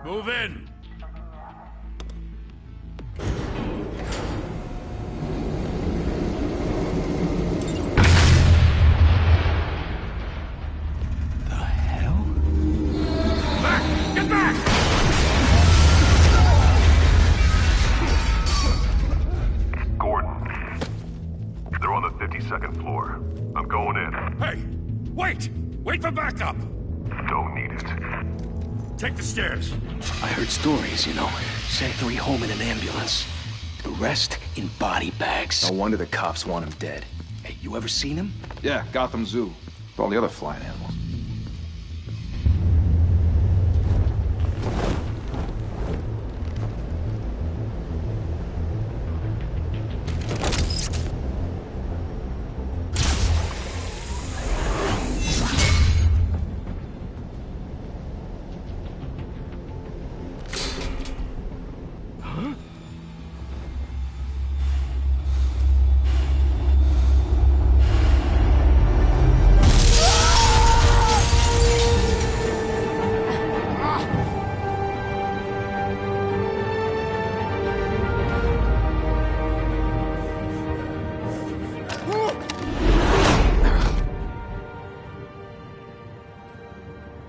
Move in! The hell? Back! Get back! Gordon. They're on the 52nd floor. I'm going in. Hey! Wait! Wait for backup! Don't need it. Take the stairs. I heard stories, you know. Sent 3 home in an ambulance. The rest in body bags. No wonder the cops want him dead. Hey, you ever seen him? Yeah, Gotham Zoo. With all the other flying animals.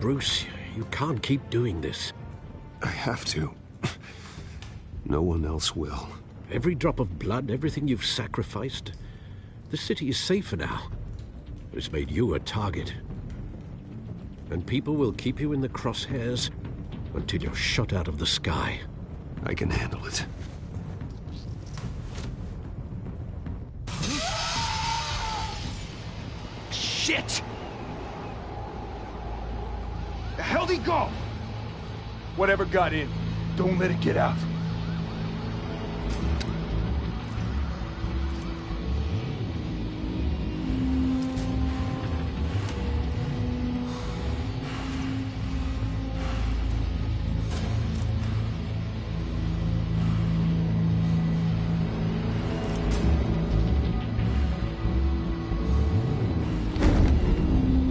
Bruce, you can't keep doing this. I have to. No one else will. Every drop of blood, everything you've sacrificed. The city is safer now. It's made you a target. And people will keep you in the crosshairs until you're shot out of the sky. I can handle it. Shit! The hell'd he go? Whatever got in, don't let it get out.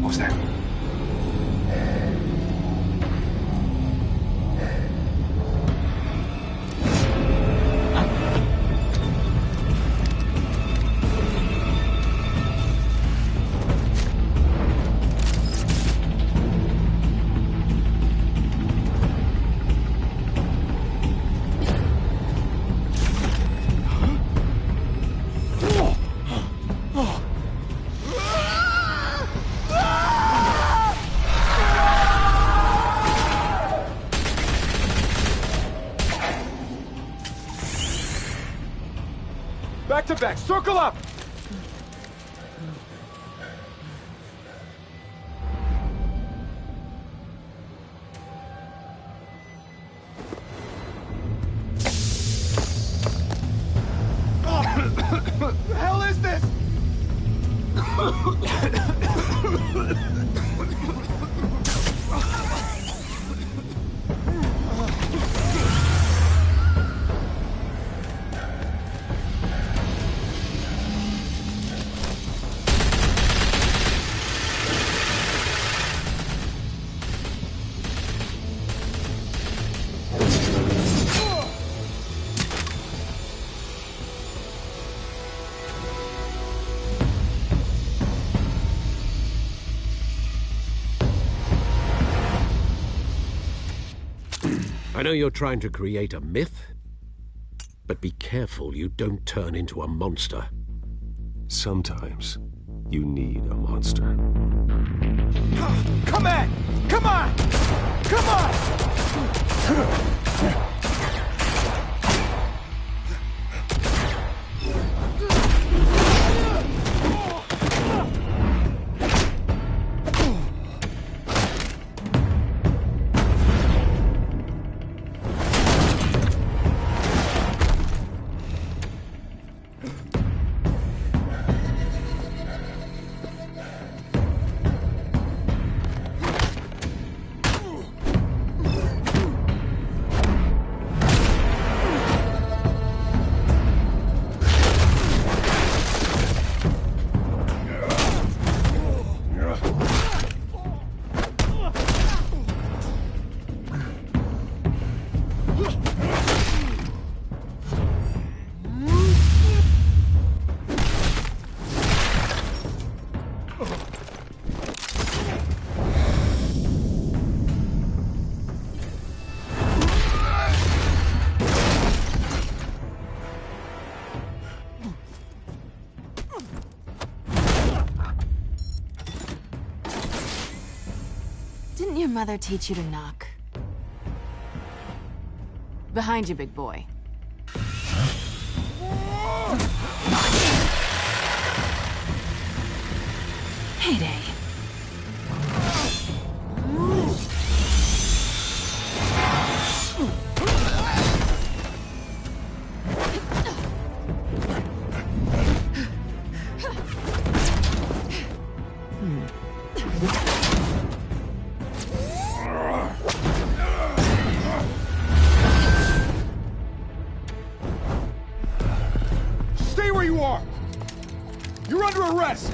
What was that? Back to back, circle up! What the hell is this? I know you're trying to create a myth, but be careful you don't turn into a monster. Sometimes you need a monster. Come on! Come on! Come on! mother teach you to knock? Behind you, big boy. Heyday. Stay where you are! You're under arrest!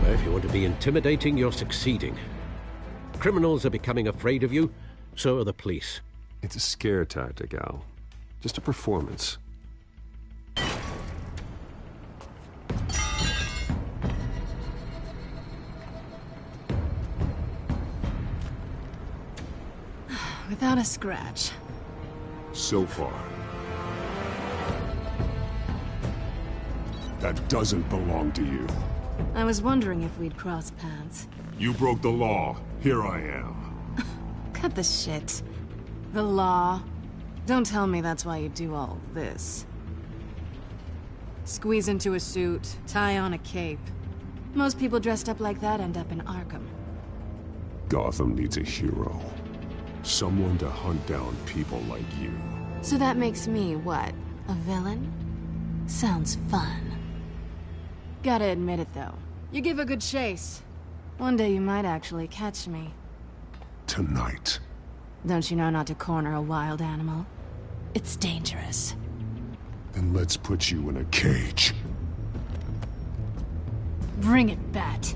If you want to be intimidating, you're succeeding. Criminals are becoming afraid of you, so are the police. It's a scare tactic, Al. Just a performance. Without a scratch. So far. That doesn't belong to you. I was wondering if we'd cross paths. You broke the law. Here I am. Cut the shit. The law. Don't tell me that's why you do all this. Squeeze into a suit, tie on a cape. Most people dressed up like that end up in Arkham. Gotham needs a hero. Someone to hunt down people like you. So that makes me, what, a villain? Sounds fun. Gotta admit it, though. You give a good chase. One day you might actually catch me. Tonight. Don't you know not to corner a wild animal? It's dangerous. Then let's put you in a cage. Bring it, Bat.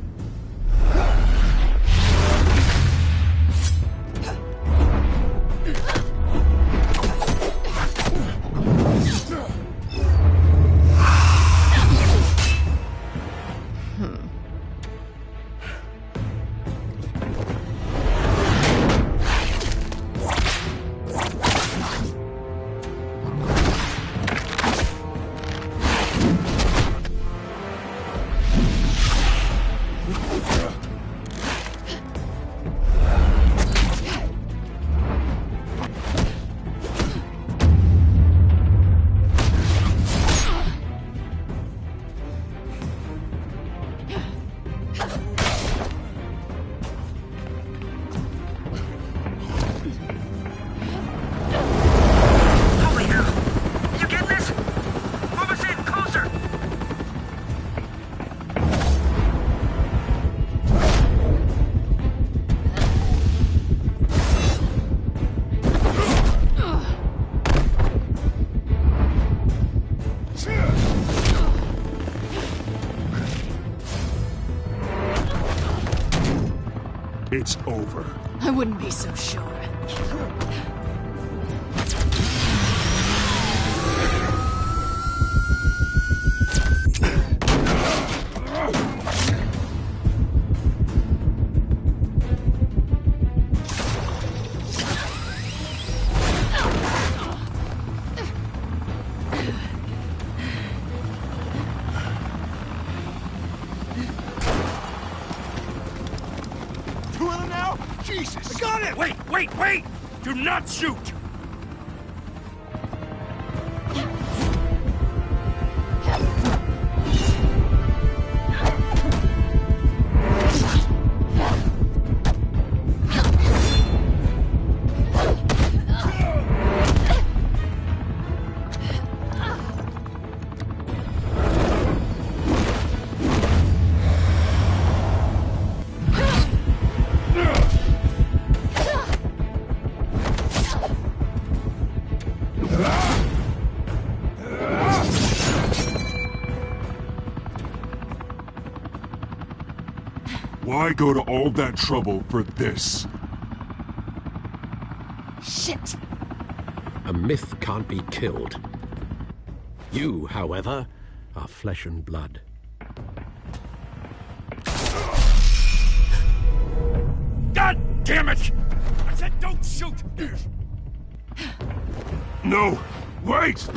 It's over. I wouldn't be so sure. Jesus! I got it! Wait! Do not shoot! Why go to all that trouble for this? Shit! A myth can't be killed. You, however, are flesh and blood. God damn it! I said don't shoot! No! Wait!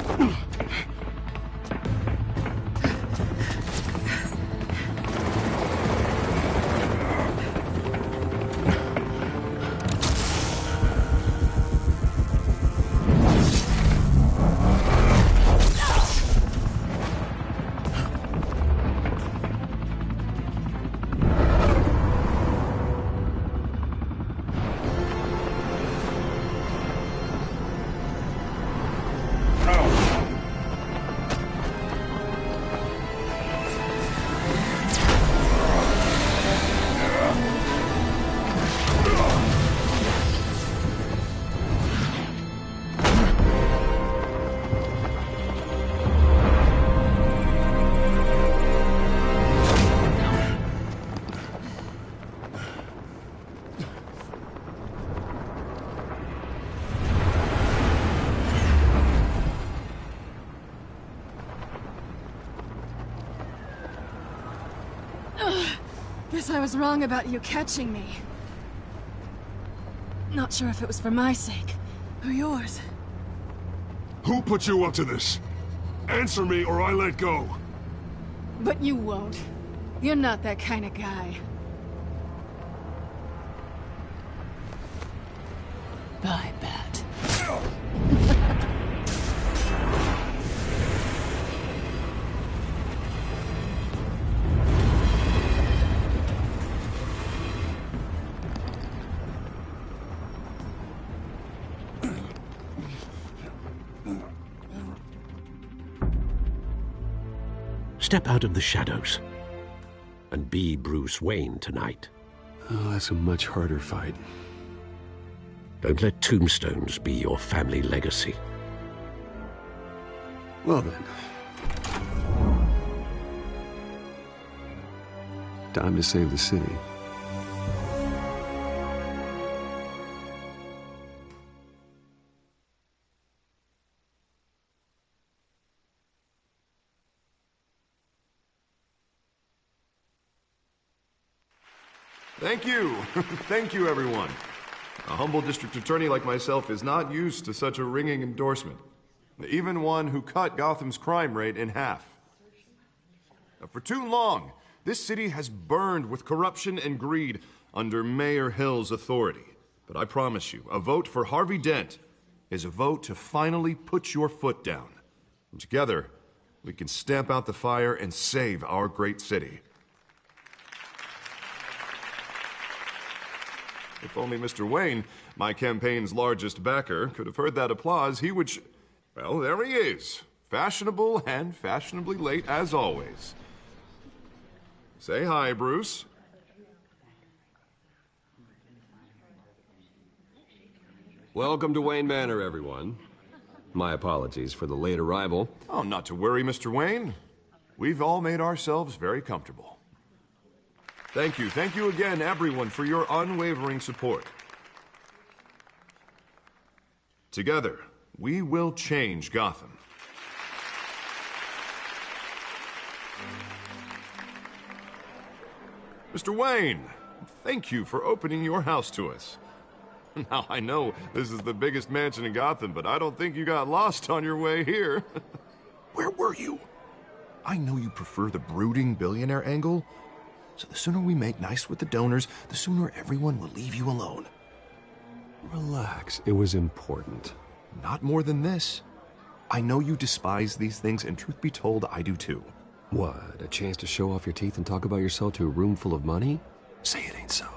I was wrong about you catching me. Not sure if it was for my sake, or yours. Who put you up to this? Answer me or I let go. But you won't. You're not that kind of guy. Bye, Bat. Step out of the shadows and be Bruce Wayne tonight. Oh, that's a much harder fight. Don't let tombstones be your family legacy. Well then. Time to save the city. Thank you. Thank you, everyone. A humble district attorney like myself is not used to such a ringing endorsement. Even one who cut Gotham's crime rate in half. For too long, this city has burned with corruption and greed under Mayor Hill's authority. But I promise you, a vote for Harvey Dent is a vote to finally put your foot down. And together, we can stamp out the fire and save our great city. If only Mr. Wayne, my campaign's largest backer, could have heard that applause, he would well, there he is. Fashionable and fashionably late as always. Say hi, Bruce. Welcome to Wayne Manor, everyone. My apologies for the late arrival. Oh, not to worry, Mr. Wayne. We've all made ourselves very comfortable. Thank you again, everyone, for your unwavering support. Together, we will change Gotham. Mr. Wayne, thank you for opening your house to us. Now, I know this is the biggest mansion in Gotham, but I don't think you got lost on your way here. Where were you? I know you prefer the brooding billionaire angle, so the sooner we make nice with the donors, the sooner everyone will leave you alone. Relax, it was important. Not more than this. I know you despise these things, and truth be told, I do too. What, a chance to show off your teeth and talk about yourself to a room full of money? Say it ain't so.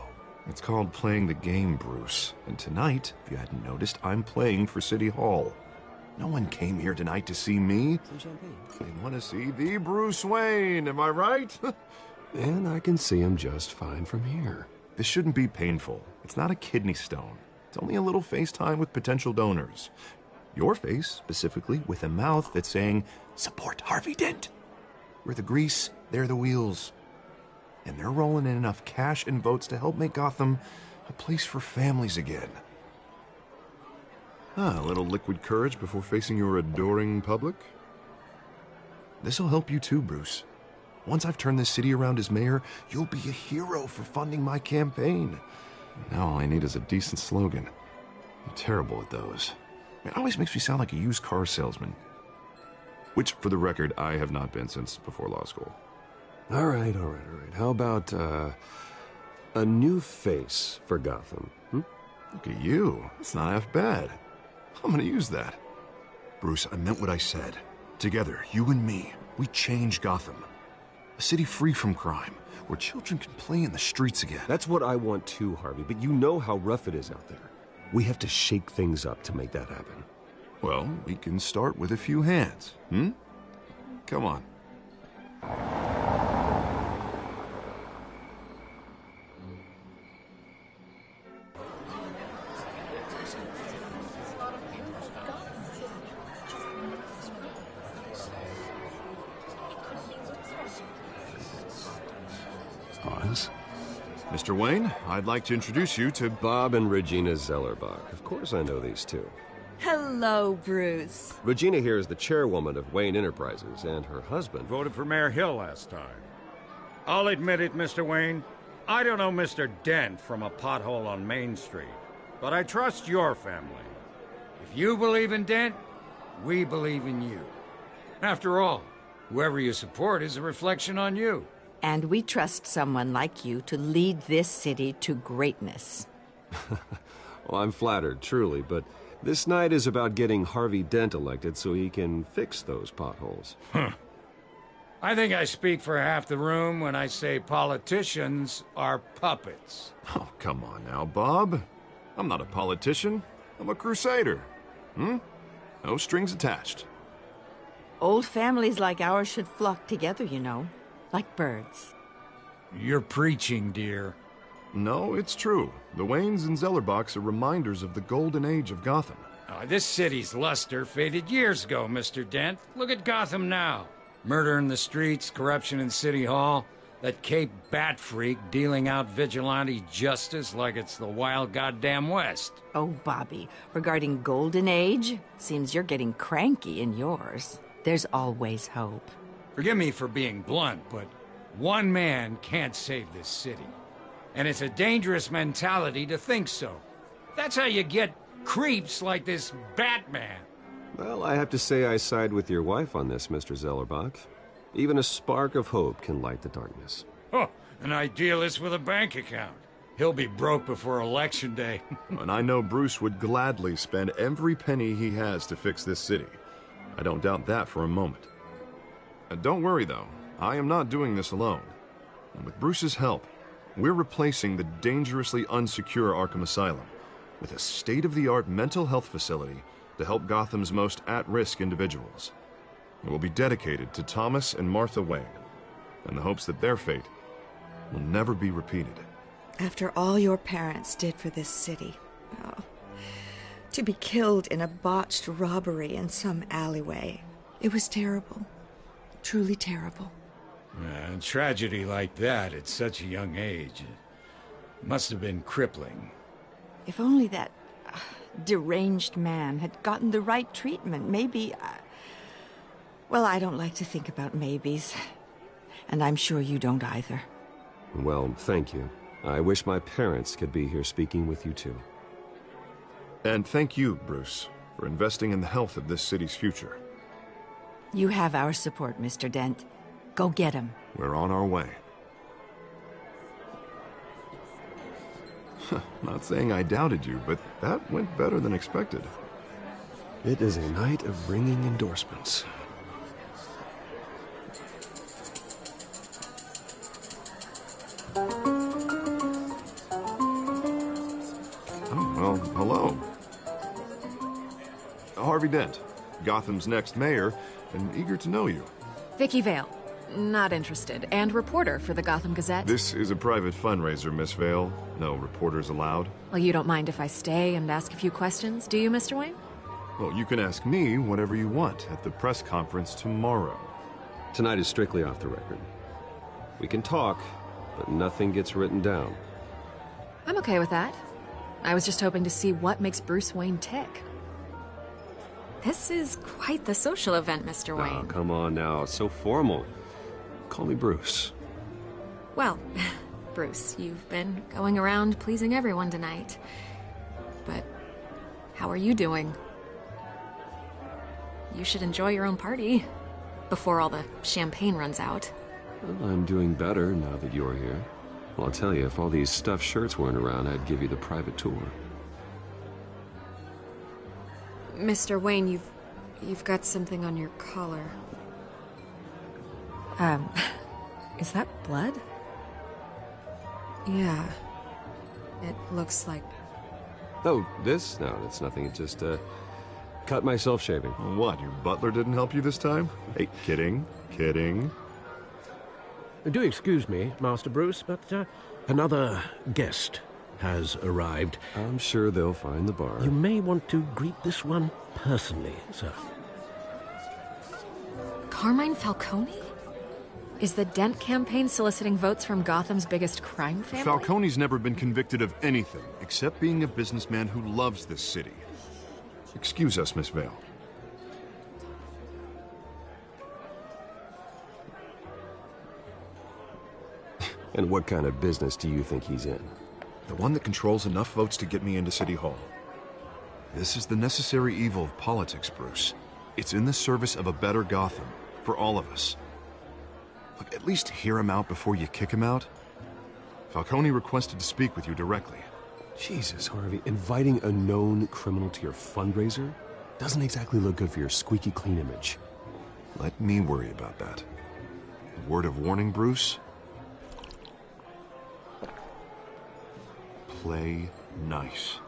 It's called playing the game, Bruce. And tonight, if you hadn't noticed, I'm playing for City Hall. No one came here tonight to see me. Some champagne. They want to see the Bruce Wayne, am I right? And I can see him just fine from here. This shouldn't be painful. It's not a kidney stone. It's only a little FaceTime with potential donors. Your face, specifically, with a mouth that's saying, support Harvey Dent. We're the grease, they're the wheels. And they're rolling in enough cash and votes to help make Gotham a place for families again. A little liquid courage before facing your adoring public. This'll help you too, Bruce. Once I've turned this city around as mayor, you'll be a hero for funding my campaign. Now all I need is a decent slogan. I'm terrible at those. It always makes me sound like a used car salesman. Which, for the record, I have not been since before law school. All right. How about, a new face for Gotham, Look at you. It's not half bad. I'm gonna use that. Bruce, I meant what I said. Together, you and me, we change Gotham. A city free from crime, where children can play in the streets again. That's what I want too, Harvey, but you know how rough it is out there. We have to shake things up to make that happen. Well, we can start with a few hands, Come on. Mr. Wayne, I'd like to introduce you to Bob and Regina Zellerbach. Of course I know these two. Hello, Bruce. Regina here is the chairwoman of Wayne Enterprises, and her husband Voted for Mayor Hill last time. I'll admit it, Mr. Wayne. I don't know Mr. Dent from a pothole on Main Street, but I trust your family. If you believe in Dent, we believe in you. After all, whoever you support is a reflection on you. And we trust someone like you to lead this city to greatness. Well, I'm flattered, truly, but this night is about getting Harvey Dent elected so he can fix those potholes. I think I speak for half the room when I say politicians are puppets. Oh, come on now, Bob. I'm not a politician. I'm a crusader. No strings attached. Old families like ours should flock together, you know, like birds. You're preaching, dear. No, it's true. The Waynes and Zellerbachs are reminders of the golden age of Gotham. This city's luster faded years ago, Mr. Dent. Look at Gotham now. Murder in the streets, corruption in City Hall, that Cape Bat freak dealing out vigilante justice like it's the wild goddamn West. Oh, Bobby, regarding Golden Age, seems you're getting cranky in yours. There's always hope. Forgive me for being blunt, but one man can't save this city. And it's a dangerous mentality to think so. That's how you get creeps like this Batman. Well, I have to say I side with your wife on this, Mr. Zellerbach. Even a spark of hope can light the darkness. Oh, an idealist with a bank account. He'll be broke before Election Day. And I know Bruce would gladly spend every penny he has to fix this city. I don't doubt that for a moment. Don't worry, though. I am not doing this alone. And with Bruce's help, we're replacing the dangerously unsecure Arkham Asylum with a state-of-the-art mental health facility to help Gotham's most at-risk individuals. It will be dedicated to Thomas and Martha Wayne, in the hopes that their fate will never be repeated. After all your parents did for this city, to be killed in a botched robbery in some alleyway, it was terrible. Truly terrible. A tragedy like that at such a young age must have been crippling. If only that deranged man had gotten the right treatment, maybe... Well, I don't like to think about maybes. And I'm sure you don't either. Well, thank you. I wish my parents could be here speaking with you, too. And thank you, Bruce, for investing in the health of this city's future. You have our support, Mr. Dent. Go get him. We're on our way. Not saying I doubted you, but that went better than expected. It is a night of ringing endorsements. Well, hello. Harvey Dent, Gotham's next mayor, and eager to know you. Vicky Vale. Not interested. And reporter for the Gotham Gazette. This is a private fundraiser, Miss Vale. No reporters allowed. Well, you don't mind if I stay and ask a few questions, do you, Mr. Wayne? Well, you can ask me whatever you want at the press conference tomorrow. Tonight is strictly off the record. We can talk, but nothing gets written down. I'm okay with that. I was just hoping to see what makes Bruce Wayne tick. This is quite the social event, Mr. Wayne. Oh, come on now. It's so formal. Call me Bruce. Well, Bruce, you've been going around pleasing everyone tonight. But how are you doing? You should enjoy your own party before all the champagne runs out. Well, I'm doing better now that you're here. Well, I'll tell you, if all these stuffed shirts weren't around, I'd give you the private tour. Mr. Wayne, you've got something on your collar. Is that blood? Yeah. It looks like... Oh, this? No, that's nothing. It just, cut myself shaving. What, your butler didn't help you this time? Hey, kidding. Do excuse me, Master Bruce, but another guest has arrived. I'm sure they'll find the bar. You may want to greet this one personally, sir. Carmine Falcone? Is the Dent campaign soliciting votes from Gotham's biggest crime family? Falcone's never been convicted of anything except being a businessman who loves this city. Excuse us, Miss Vale. And what kind of business do you think he's in? The one that controls enough votes to get me into City Hall. This is the necessary evil of politics, Bruce. It's in the service of a better Gotham, for all of us. Look, at least hear him out before you kick him out. Falcone requested to speak with you directly. Jesus, Harvey, inviting a known criminal to your fundraiser doesn't exactly look good for your squeaky clean image. Let me worry about that. A word of warning, Bruce? Play nice.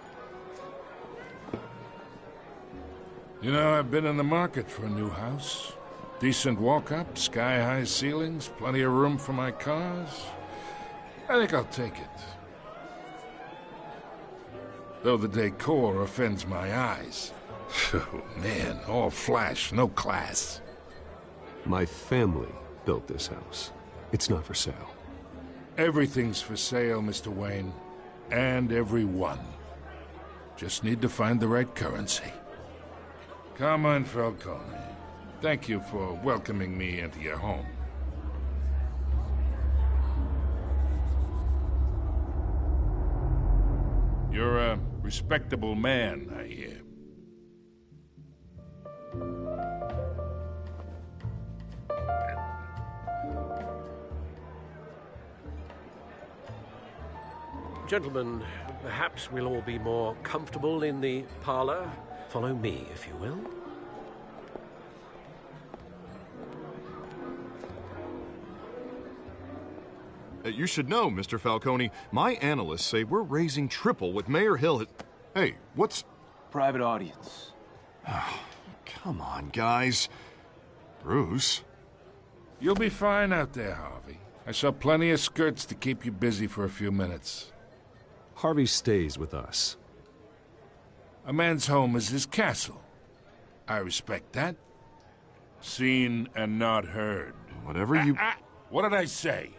You know, I've been in the market for a new house. Decent walk-up, sky-high ceilings, plenty of room for my cars. I think I'll take it. Though the decor offends my eyes. Oh, man, all flash, no class. My family built this house. It's not for sale. Everything's for sale, Mr. Wayne. And everyone. Just need to find the right currency. Carmine Falcone, thank you for welcoming me into your home. You're a respectable man, I hear. Gentlemen, perhaps we'll all be more comfortable in the parlor. Follow me, if you will. You should know, Mr. Falcone, my analysts say we're raising triple what Mayor Hill had... Hey, what's... Private audience. Oh, come on, guys. Bruce? You'll be fine out there, Harvey. I saw plenty of skirts to keep you busy for a few minutes. Harvey stays with us. A man's home is his castle. I respect that. Seen and not heard. Whatever you... What did I say?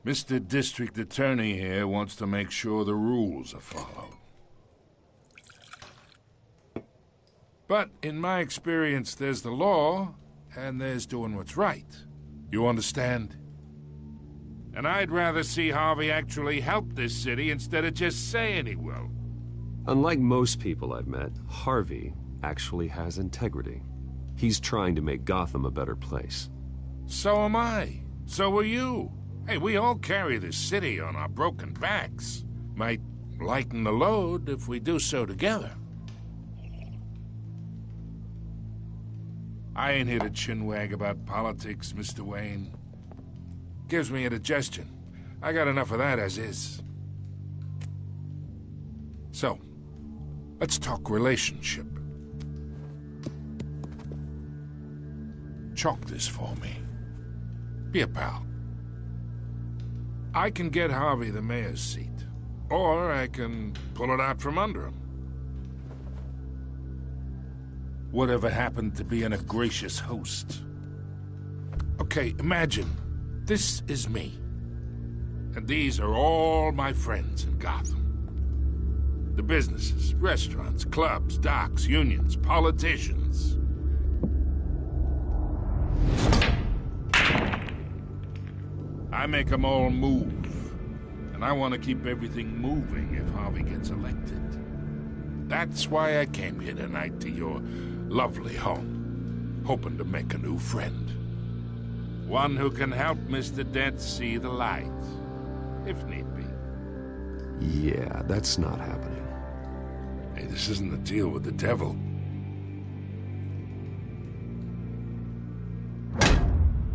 Mr. District Attorney here wants to make sure the rules are followed. But in my experience, there's the law, and there's doing what's right. You understand? And I'd rather see Harvey actually help this city instead of just saying he will. Unlike most people I've met, Harvey actually has integrity. He's trying to make Gotham a better place. So am I. So are you. Hey, we all carry this city on our broken backs. Might lighten the load if we do so together. I ain't here to chinwag about politics, Mr. Wayne. Gives me indigestion. I got enough of that as is. So, let's talk relationship. Chalk this for me. Be a pal. I can get Harvey the mayor's seat, or I can pull it out from under him. Whatever happened to being a gracious host? Okay, imagine, this is me. And these are all my friends in Gotham. The businesses, restaurants, clubs, docks, unions, politicians. I make them all move. And I want to keep everything moving if Harvey gets elected. That's why I came here tonight to your lovely home, hoping to make a new friend. One who can help Mr. Dent see the light, if need be. Yeah, that's not happening. Hey, this isn't a deal with the devil.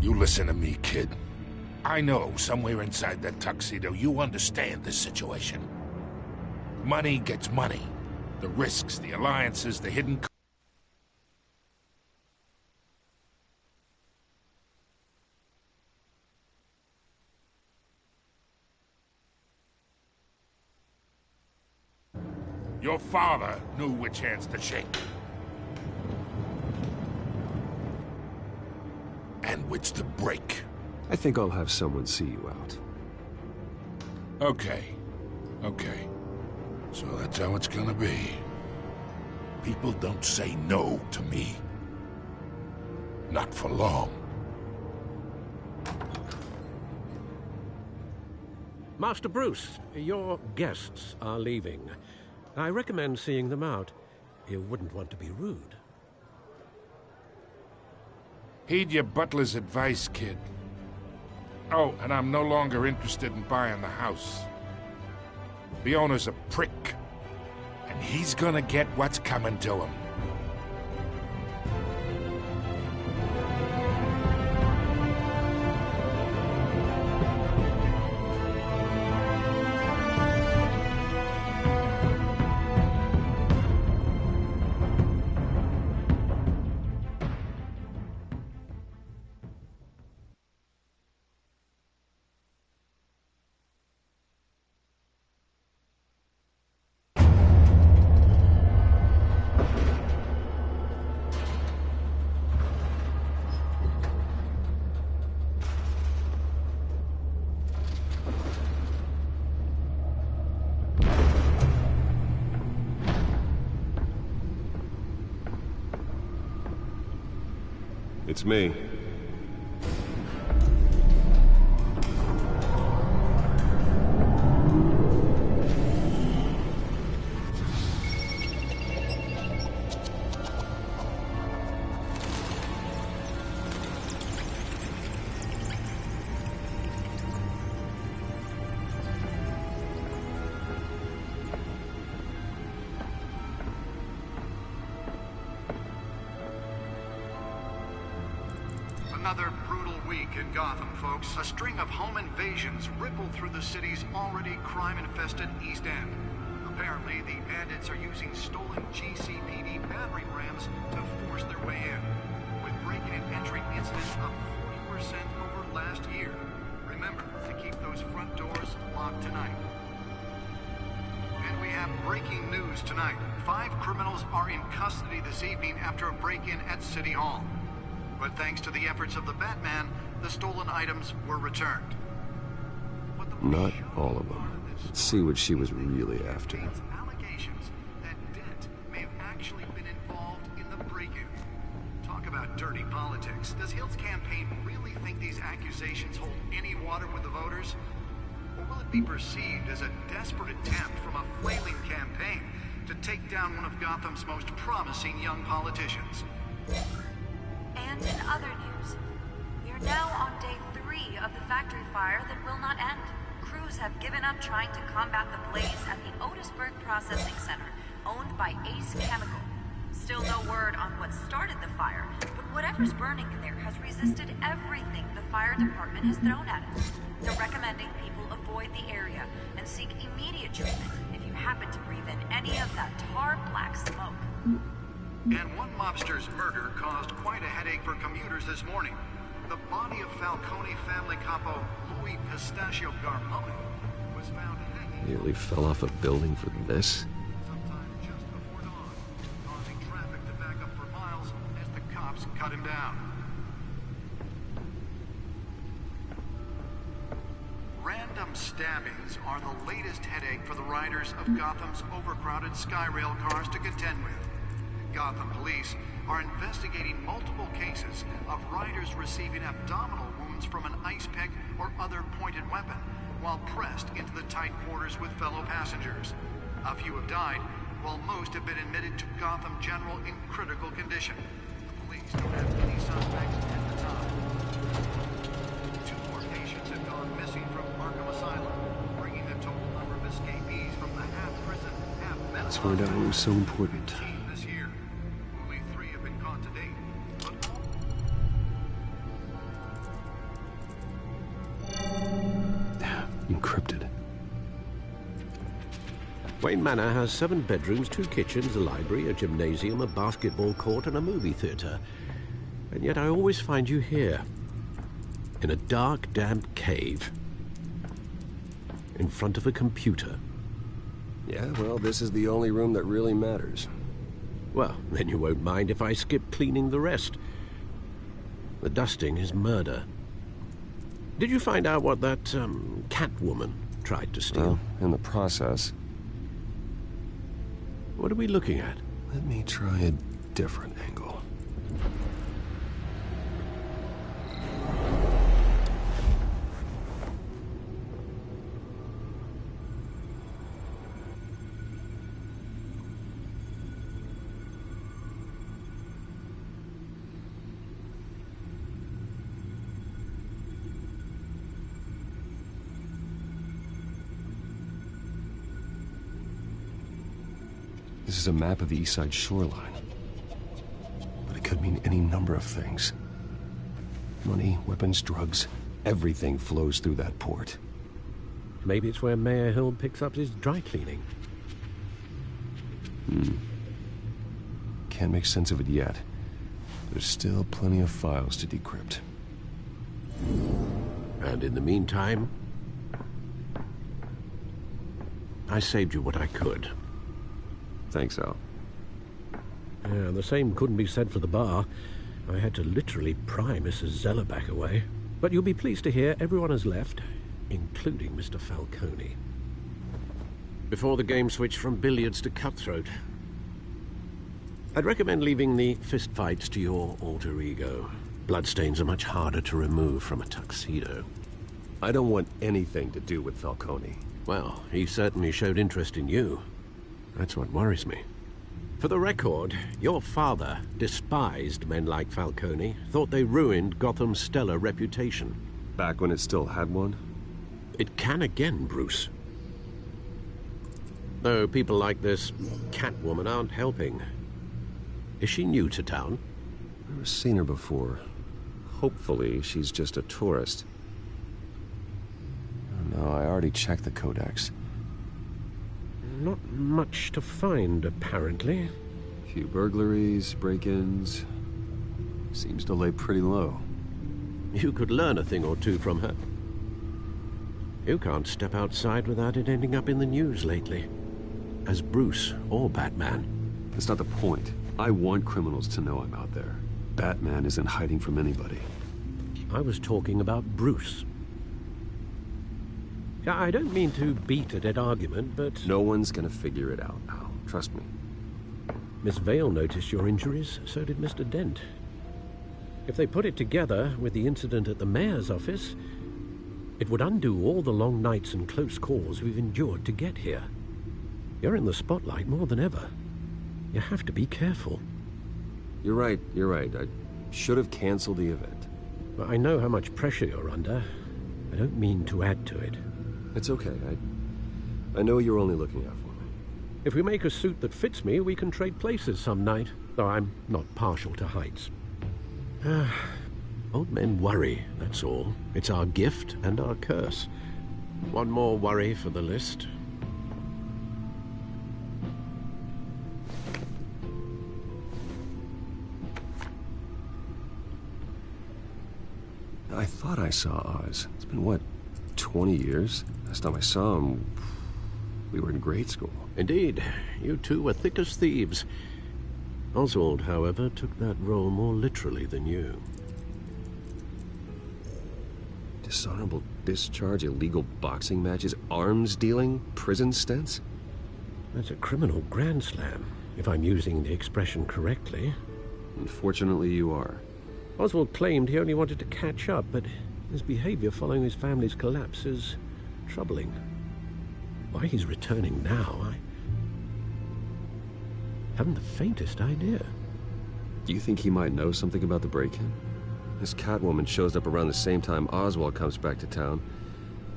You listen to me, kid. I know somewhere inside that tuxedo you understand this situation. Money gets money. The risks, the alliances, the hidden... Your father knew which hands to shake. And which to break. I think I'll have someone see you out. Okay. So that's how it's gonna be. People don't say no to me. Not for long. Master Bruce, your guests are leaving. I recommend seeing them out. You wouldn't want to be rude. Heed your butler's advice, kid. Oh, and I'm no longer interested in buying the house. The owner's a prick, and he's gonna get what's coming to him. It's me. Another brutal week in Gotham, folks. A string of home invasions rippled through the city's already crime-infested East End. Apparently, the bandits are using stolen GCPD battering rams to force their way in, with breaking and entering incidents up 40% over last year. Remember to keep those front doors locked tonight. And we have breaking news tonight. 5 criminals are in custody this evening after a break-in at City Hall. But thanks to the efforts of the Batman, the stolen items were returned. Not all of them. Let's see what she was really after. Allegations that Dent may have actually been involved in the break-in. Talk about dirty politics. Does Hill's campaign really think these accusations hold any water with the voters? Or will it be perceived as a desperate attempt from a flailing campaign to take down one of Gotham's most promising young politicians? And in other news, we are now on day 3 of the factory fire that will not end. Crews have given up trying to combat the blaze at the Otisburg Processing Center, owned by Ace Chemical. Still no word on what started the fire, but whatever's burning in there has resisted everything the fire department has thrown at it. They're recommending people avoid the area and seek immediate treatment if you happen to breathe in any of that tar black smoke. And one mobster's murder caused quite a headache for commuters this morning. The body of Falcone family capo Louis Pistachio Garmoni was found hanging. Nearly fell off a building for this? Sometime just before dawn, causing traffic to back up for miles as the cops cut him down. Random stabbings are the latest headache for the riders of Gotham's overcrowded Skyrail cars to contend with. Gotham police are investigating multiple cases of riders receiving abdominal wounds from an ice pick or other pointed weapon while pressed into the tight quarters with fellow passengers. A few have died, while most have been admitted to Gotham General in critical condition. The police don't have any suspects at the time. 2 more patients have gone missing from Arkham Asylum, bringing the total number of escapees from the half-prison, half-mental... Let's find out what was so important. Encrypted. Wayne Manor has 7 bedrooms, 2 kitchens, a library, a gymnasium, a basketball court, and a movie theater. And yet I always find you here, in a dark, damp cave, in front of a computer. Yeah, well, this is the only room that really matters. Well, then you won't mind if I skip cleaning the rest. The dusting is murder. Did you find out what that, Catwoman tried to steal? Well, in the process. What are we looking at? Let me try a different angle. This is a map of the east side shoreline. But it could mean any number of things. Money, weapons, drugs, everything flows through that port. Maybe it's where Mayor Hill picks up his dry cleaning. Can't make sense of it yet. There's still plenty of files to decrypt. And in the meantime, I saved you what I could. Thanks, Al. Yeah, the same couldn't be said for the bar. I had to literally pry Mrs. Zeller back away. But you'll be pleased to hear everyone has left, including Mr. Falcone. Before the game switched from billiards to cutthroat. I'd recommend leaving the fistfights to your alter ego. Bloodstains are much harder to remove from a tuxedo. I don't want anything to do with Falcone. Well, he certainly showed interest in you. That's what worries me. For the record, your father despised men like Falcone, thought they ruined Gotham's stellar reputation. Back when it still had one? It can again, Bruce. Though people like this Catwoman aren't helping. Is she new to town? I've never seen her before. Hopefully, she's just a tourist. No, I already checked the codex. Not much to find, apparently. A few burglaries, break-ins. Seems to lay pretty low. You could learn a thing or two from her. You can't step outside without it ending up in the news lately. As Bruce or Batman. That's not the point. I want criminals to know I'm out there. Batman isn't hiding from anybody. I was talking about Bruce. I don't mean to beat a dead argument, but... No one's gonna figure it out, Al. Trust me. Miss Vale noticed your injuries, so did Mr. Dent. If they put it together with the incident at the mayor's office, it would undo all the long nights and close calls we've endured to get here. You're in the spotlight more than ever. You have to be careful. You're right. I should have canceled the event. I know how much pressure you're under. I don't mean to add to it. It's okay. I know you're only looking out for me. If we make a suit that fits me, we can trade places some night. Though I'm not partial to heights. Old men worry, that's all. It's our gift and our curse. One more worry for the list. I thought I saw Oz. It's been, what, 20 years? Last time I saw him, we were in grade school. Indeed. You two were thick as thieves. Oswald, however, took that role more literally than you. Dishonorable discharge, illegal boxing matches, arms dealing, prison stints? That's a criminal grand slam, if I'm using the expression correctly. Unfortunately, you are. Oswald claimed he only wanted to catch up, but his behavior following his family's collapse is troubling. Why he's returning now, I haven't the faintest idea. Do you think he might know something about the break-in? This Catwoman shows up around the same time Oswald comes back to town.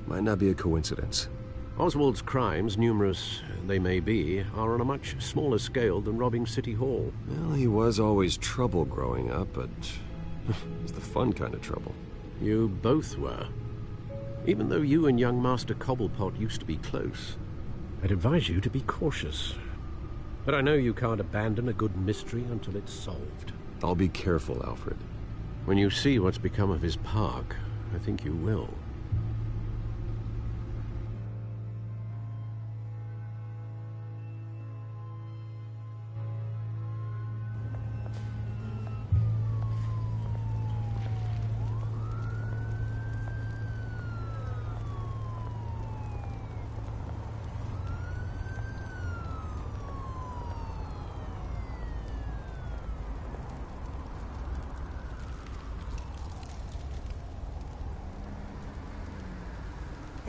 Might not be a coincidence. Oswald's crimes, numerous they may be, are on a much smaller scale than robbing City Hall. Well, he was always trouble growing up, but it's the fun kind of trouble. You both were. Even though you and young Master Cobblepot used to be close. I'd advise you to be cautious. But I know you can't abandon a good mystery until it's solved. I'll be careful, Alfred. When you see what's become of his park, I think you will.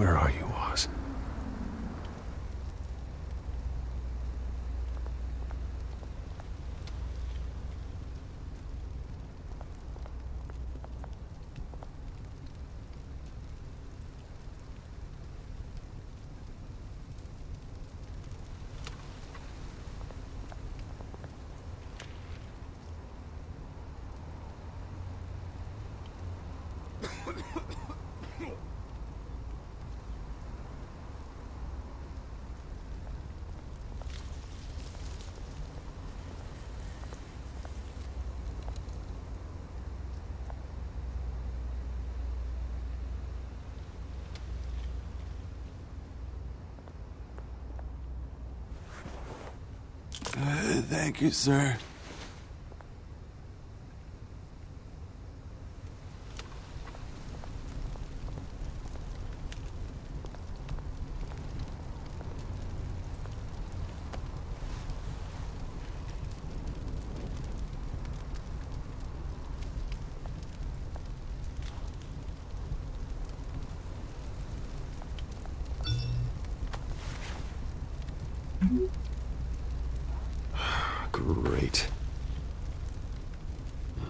Where are you, Oz? Thank you, sir. Great.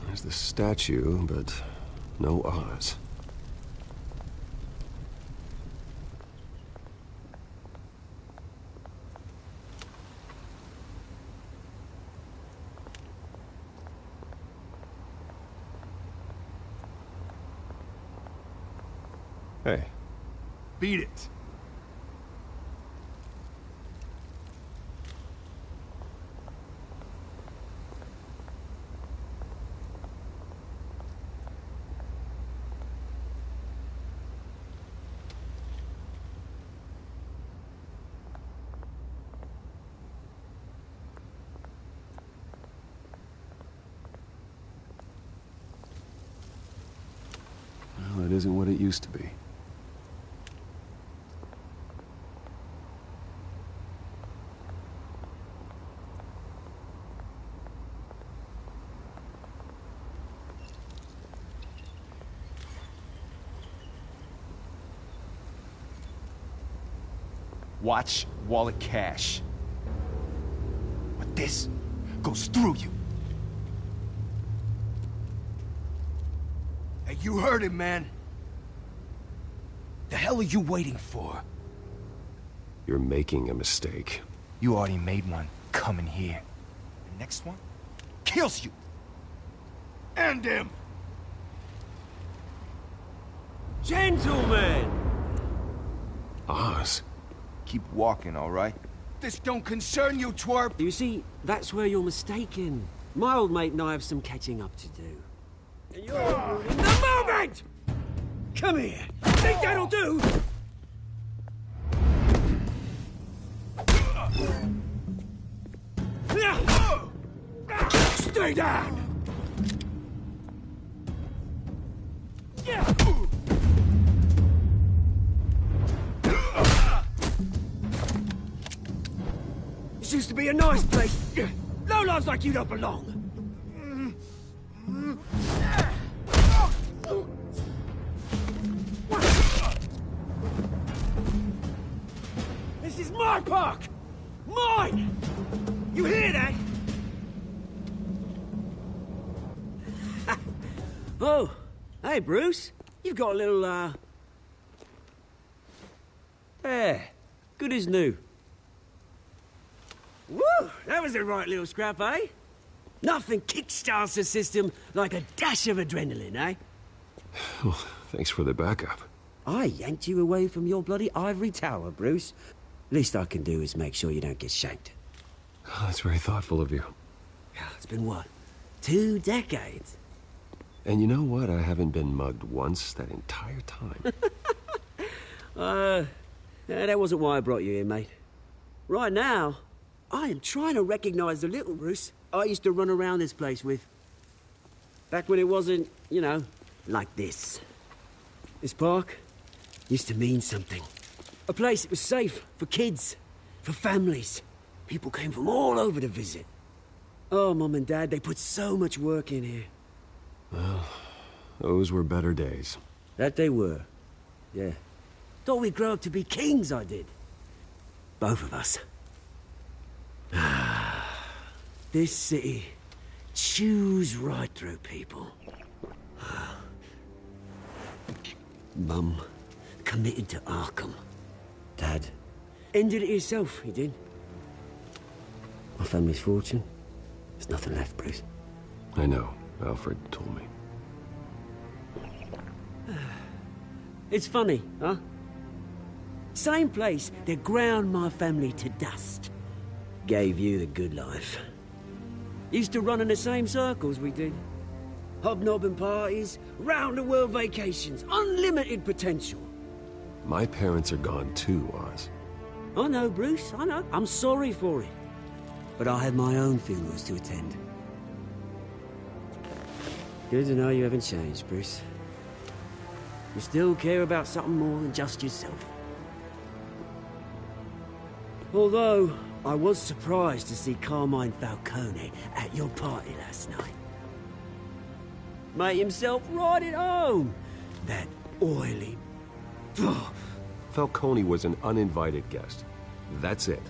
There's the statue, but no Oz. Hey. Beat it. Well, it isn't what it used to be. Watch wallet cash. But this goes through you. Hey, you heard him, man. The hell are you waiting for? You're making a mistake. You already made one coming here. The next one kills you. End him! Gentlemen! Oz. Keep walking, all right? This don't concern you, twerp! You see, that's where you're mistaken. My old mate and I have some catching up to do. And you're ruining the moment! Come here! Think that'll do? Stay down! This used to be a nice place. Lowlifes like you don't belong. This is my park! Mine! You hear that? Oh, hey, Bruce. You've got a little, There. Good as new. Woo! That was a right little scrap, eh? Nothing kickstarts the system like a dash of adrenaline, eh? Well, thanks for the backup. I yanked you away from your bloody ivory tower, Bruce. Least I can do is make sure you don't get shanked. Oh, that's very thoughtful of you. It's been what? 2 decades? And you know what? I haven't been mugged once that entire time. That wasn't why I brought you here, mate. Right now, I am trying to recognize the little Bruce I used to run around this place with. Back when it wasn't, you know, like this. This park used to mean something. A place that was safe for kids, for families. People came from all over to visit. Oh, Mum and Dad, they put so much work in here. Well, those were better days. That they were. Yeah. Thought we'd grow up to be kings, I did. Both of us. This city chews right through people. Mum committed to Arkham. Dad ended it himself, he did. My family's fortune. There's nothing left, Bruce. I know. Alfred told me. It's funny, huh? Same place that ground my family to dust. Gave you the good life. Used to run in the same circles we did. Hobnobbing parties, round-the-world vacations, unlimited potential. My parents are gone too, Oz. I know, Bruce, I know. I'm sorry for it. But I had my own funerals to attend. Good to know you haven't changed, Bruce. You still care about something more than just yourself. Although, I was surprised to see Carmine Falcone at your party last night. Made himself right at home. That oily... Falcone was an uninvited guest. That's it.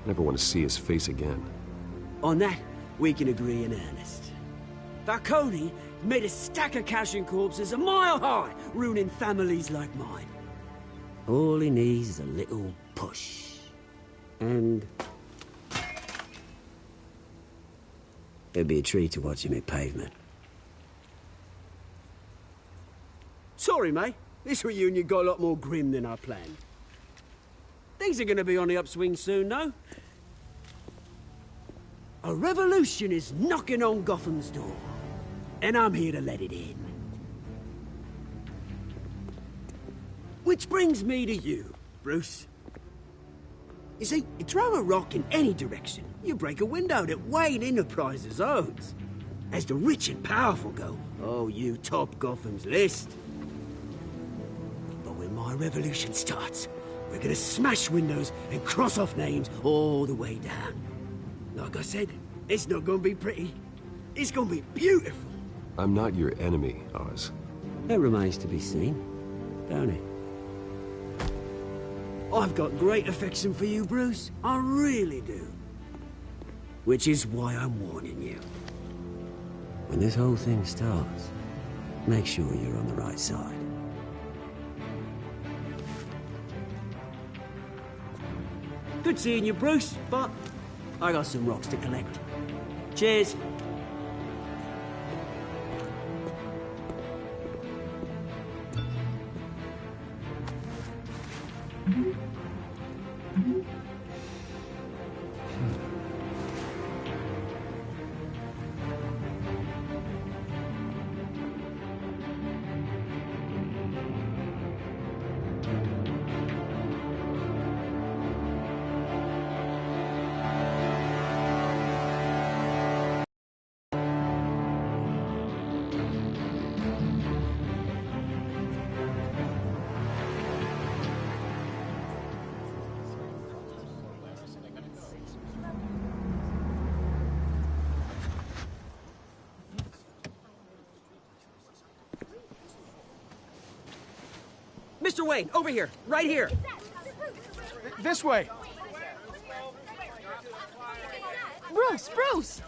Never want to see his face again. On that, we can agree in earnest. Falcone made a stack of cash and corpses a mile high, ruining families like mine. All he needs is a little push. And... it'd be a treat to watch him hit pavement. Sorry, mate. This reunion got a lot more grim than I planned. Things are gonna be on the upswing soon, though. A revolution is knocking on Gotham's door. And I'm here to let it in. Which brings me to you, Bruce. You see, you throw a rock in any direction, you break a window that Wayne Enterprises owns. As the rich and powerful go, oh, you top Gotham's list. But when my revolution starts, we're gonna smash windows and cross off names all the way down. Like I said, it's not gonna be pretty. It's gonna be beautiful. I'm not your enemy, Oz. That remains to be seen, don't it? I've got great affection for you, Bruce. I really do. Which is why I'm warning you. When this whole thing starts, make sure you're on the right side. Good seeing you, Bruce, but I got some rocks to collect. Cheers. Mr. Wayne, over here, right here. This way. Bruce!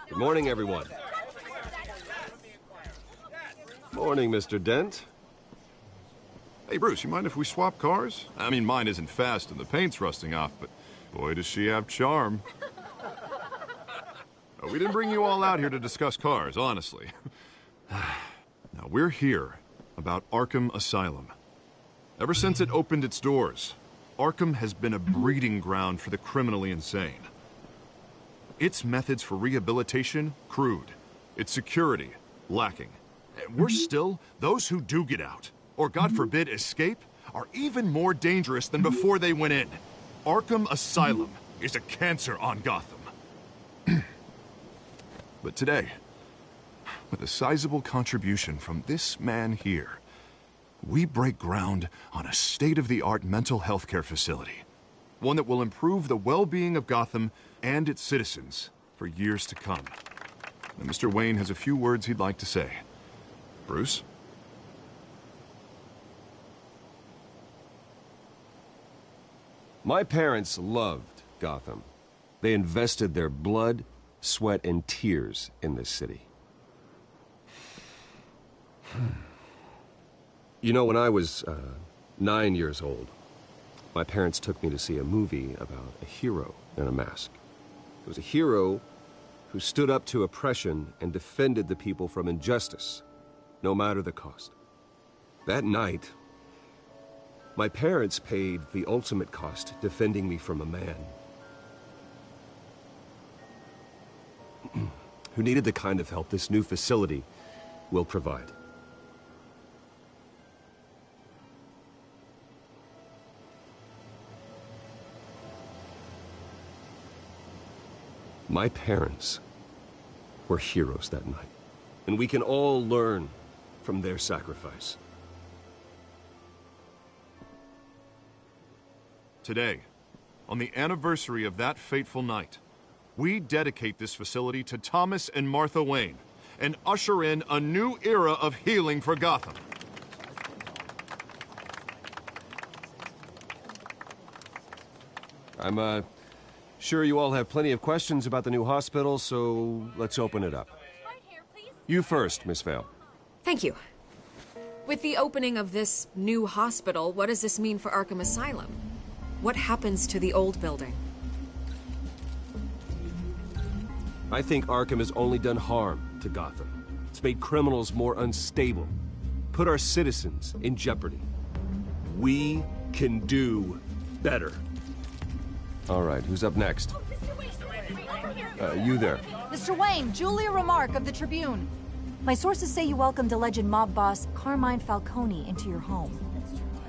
Good morning, everyone. Morning, Mr. Dent. Hey, Bruce, you mind if we swap cars? I mean, mine isn't fast and the paint's rusting off, but boy, does she have charm. We didn't bring you all out here to discuss cars, honestly. Now, we're here about Arkham Asylum. Ever since it opened its doors, Arkham has been a breeding ground for the criminally insane. Its methods for rehabilitation, crude. Its security, lacking. Worse still, those who do get out, or God forbid escape, are even more dangerous than before they went in. Arkham Asylum is a cancer on Gotham. But today, with a sizable contribution from this man here, we break ground on a state-of-the-art mental health care facility. One that will improve the well-being of Gotham and its citizens for years to come. and Mr. Wayne has a few words he'd like to say. Bruce? My parents loved Gotham. They invested their blood, sweat, and tears in this city. You know, when I was 9 years old, my parents took me to see a movie about a hero in a mask. It was a hero who stood up to oppression and defended the people from injustice, no matter the cost. That night, my parents paid the ultimate cost defending me from a man who needed the kind of help this new facility will provide. My parents were heroes that night, and we can all learn from their sacrifice. Today, on the anniversary of that fateful night, we dedicate this facility to Thomas and Martha Wayne and usher in a new era of healing for Gotham. I'm sure you all have plenty of questions about the new hospital, so let's open it up. You first, Miss Vale. Thank you. With the opening of this new hospital, what does this mean for Arkham Asylum? What happens to the old building? I think Arkham has only done harm to Gotham. It's made criminals more unstable, put our citizens in jeopardy. We can do better. All right, who's up next? You there. Mr. Wayne, Julia Remark of the Tribune. My sources say you welcomed alleged mob boss Carmine Falcone into your home.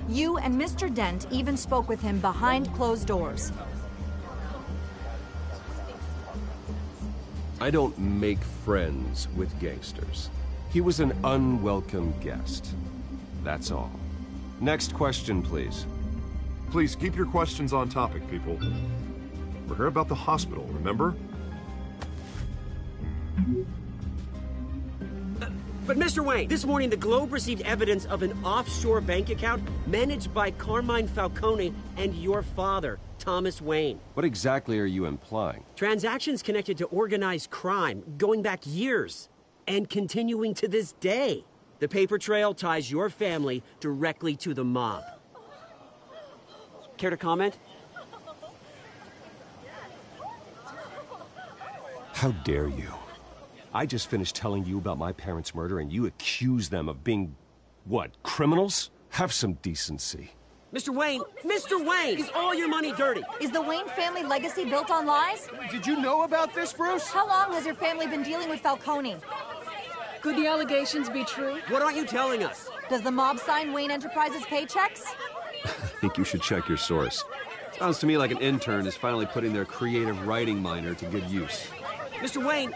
You and Mr. Dent even spoke with him behind closed doors. I don't make friends with gangsters. He was an unwelcome guest. That's all. Next question, please. Please keep your questions on topic, people. We're here about the hospital, remember? But Mr. Wayne, this morning the Globe received evidence of an offshore bank account managed by Carmine Falcone and your father, Thomas Wayne. What exactly are you implying? Transactions connected to organized crime going back years and continuing to this day. The paper trail ties your family directly to the mob. Care to comment? How dare you? I just finished telling you about my parents' murder and you accuse them of being, what, criminals? Have some decency. Mr. Wayne, is all your money dirty? Is the Wayne family legacy built on lies? Did you know about this, Bruce? How long has your family been dealing with Falcone? Could the allegations be true? What aren't you telling us? Does the mob sign Wayne Enterprises paychecks? I think you should check your source. Sounds to me like an intern is finally putting their creative writing minor to good use. Mr. Wayne!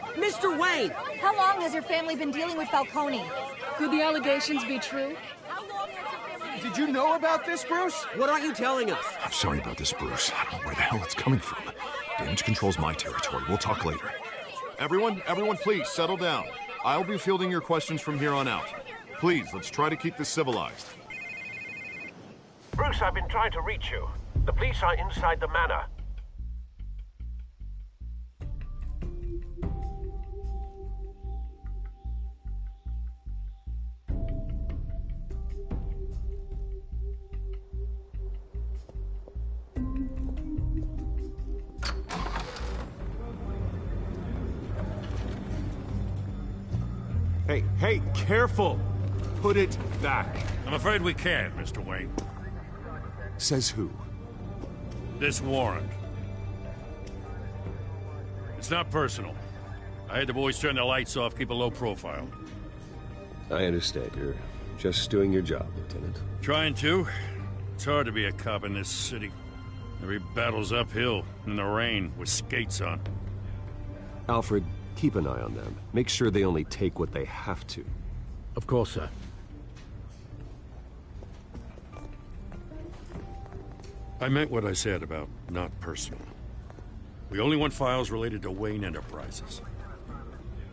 How long has your family been dealing with Falcone? Could the allegations be true? Did you know about this, Bruce? What aren't you telling us? I'm sorry about this, Bruce. I don't know where the hell it's coming from. Damage control's my territory. We'll talk later. Everyone, please, settle down. I'll be fielding your questions from here on out. Please, let's try to keep this civilized. Bruce, I've been trying to reach you. The police are inside the manor. Hey, careful! Put it back. I'm afraid we can't, Mr. Wayne. Says who? This warrant. It's not personal. I had the boys turn the lights off, keep a low profile. I understand. You're just doing your job, Lieutenant. Trying to. It's hard to be a cop in this city. Every battle's uphill, in the rain, with skates on. Alfred, keep an eye on them. Make sure they only take what they have to. Of course, sir. I meant what I said about not personal. We only want files related to Wayne Enterprises.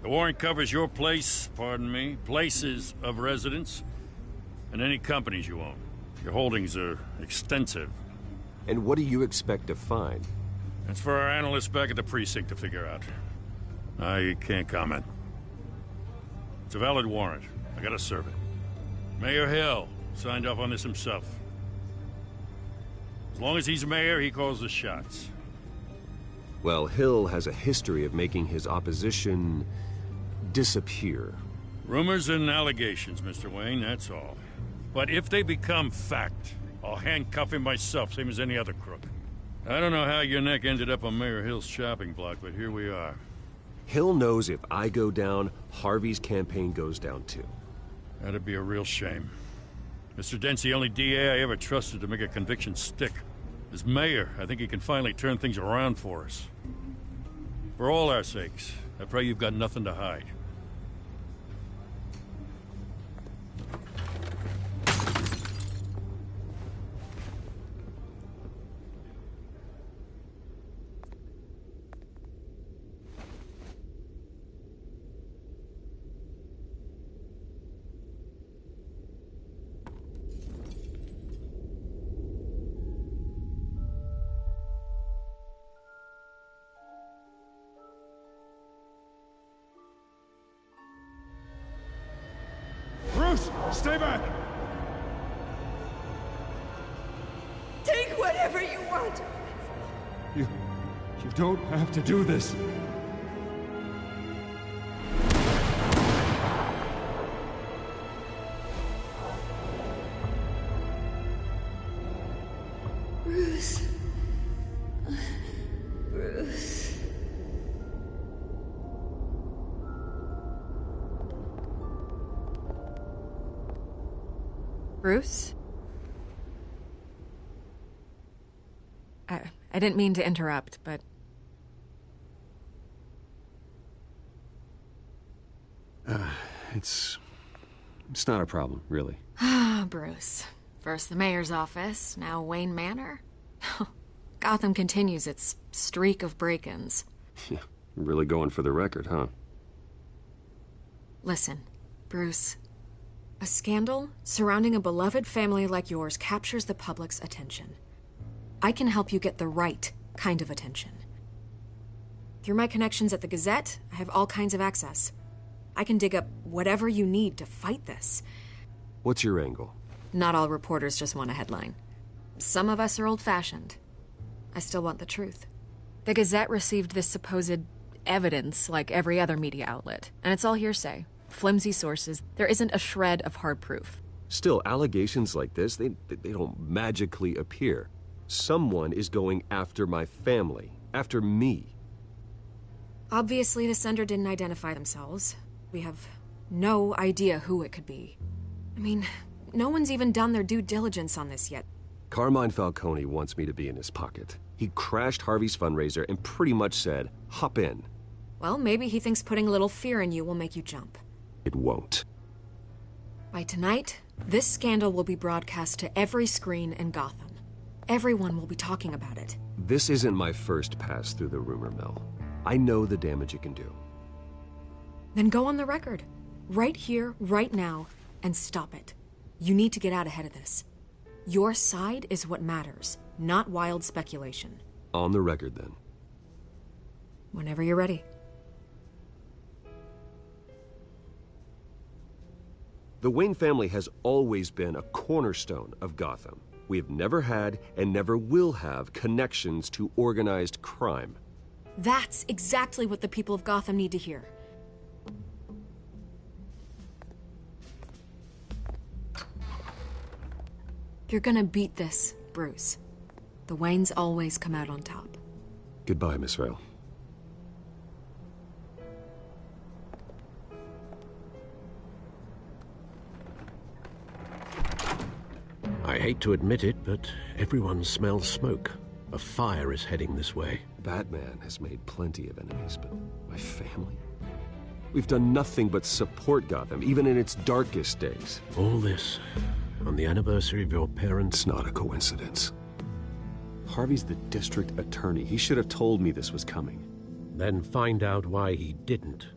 The warrant covers your place, pardon me, places of residence, and any companies you own. Your holdings are extensive. And what do you expect to find? That's for our analysts back at the precinct to figure out. I can't comment. It's a valid warrant. I gotta serve it. Mayor Hill signed off on this himself. As long as he's mayor, he calls the shots. Well, Hill has a history of making his opposition disappear. Rumors and allegations, Mr. Wayne, that's all. But if they become fact, I'll handcuff him myself, same as any other crook. I don't know how your neck ended up on Mayor Hill's chopping block, but here we are. Hill knows if I go down, Harvey's campaign goes down too. That'd be a real shame. Mr. Dent's the only DA I ever trusted to make a conviction stick. As mayor, I think he can finally turn things around for us. For all our sakes, I pray you've got nothing to hide. Stay back! Take whatever you want! You don't have to do this. Bruce. Bruce. Bruce? I didn't mean to interrupt, but... It's not a problem, really. Ah, Bruce. First the mayor's office, now Wayne Manor. Gotham continues its streak of break-ins. Yeah, really going for the record, huh? Listen, Bruce. A scandal surrounding a beloved family like yours captures the public's attention. I can help you get the right kind of attention. Through my connections at the Gazette, I have all kinds of access. I can dig up whatever you need to fight this. What's your angle? Not all reporters just want a headline. Some of us are old-fashioned. I still want the truth. The Gazette received this supposed evidence like every other media outlet, and it's all hearsay. Flimsy sources. There isn't a shred of hard proof. Still, allegations like this, they don't magically appear. Someone is going after my family, after me. Obviously, the sender didn't identify themselves. We have no idea who it could be. I mean, no one's even done their due diligence on this yet. Carmine Falcone wants me to be in his pocket. He crashed Harvey's fundraiser and pretty much said, hop in. Well, maybe he thinks putting a little fear in you will make you jump. It won't. By tonight, this scandal will be broadcast to every screen in Gotham. Everyone will be talking about it. This isn't my first pass through the rumor mill. I know the damage it can do. Then go on the record. Right here, right now, and stop it. You need to get out ahead of this. Your side is what matters, not wild speculation. On the record, then. Whenever you're ready. The Wayne family has always been a cornerstone of Gotham. We have never had and never will have connections to organized crime. That's exactly what the people of Gotham need to hear. You're gonna beat this, Bruce. The Waynes always come out on top. Goodbye, Miss Rail. I hate to admit it, but everyone smells smoke. A fire is heading this way. Batman has made plenty of enemies, but my family? We've done nothing but support Gotham, even in its darkest days. All this on the anniversary of your parents' It's not a coincidence. Harvey's the district attorney. He should have told me this was coming. Then find out why he didn't.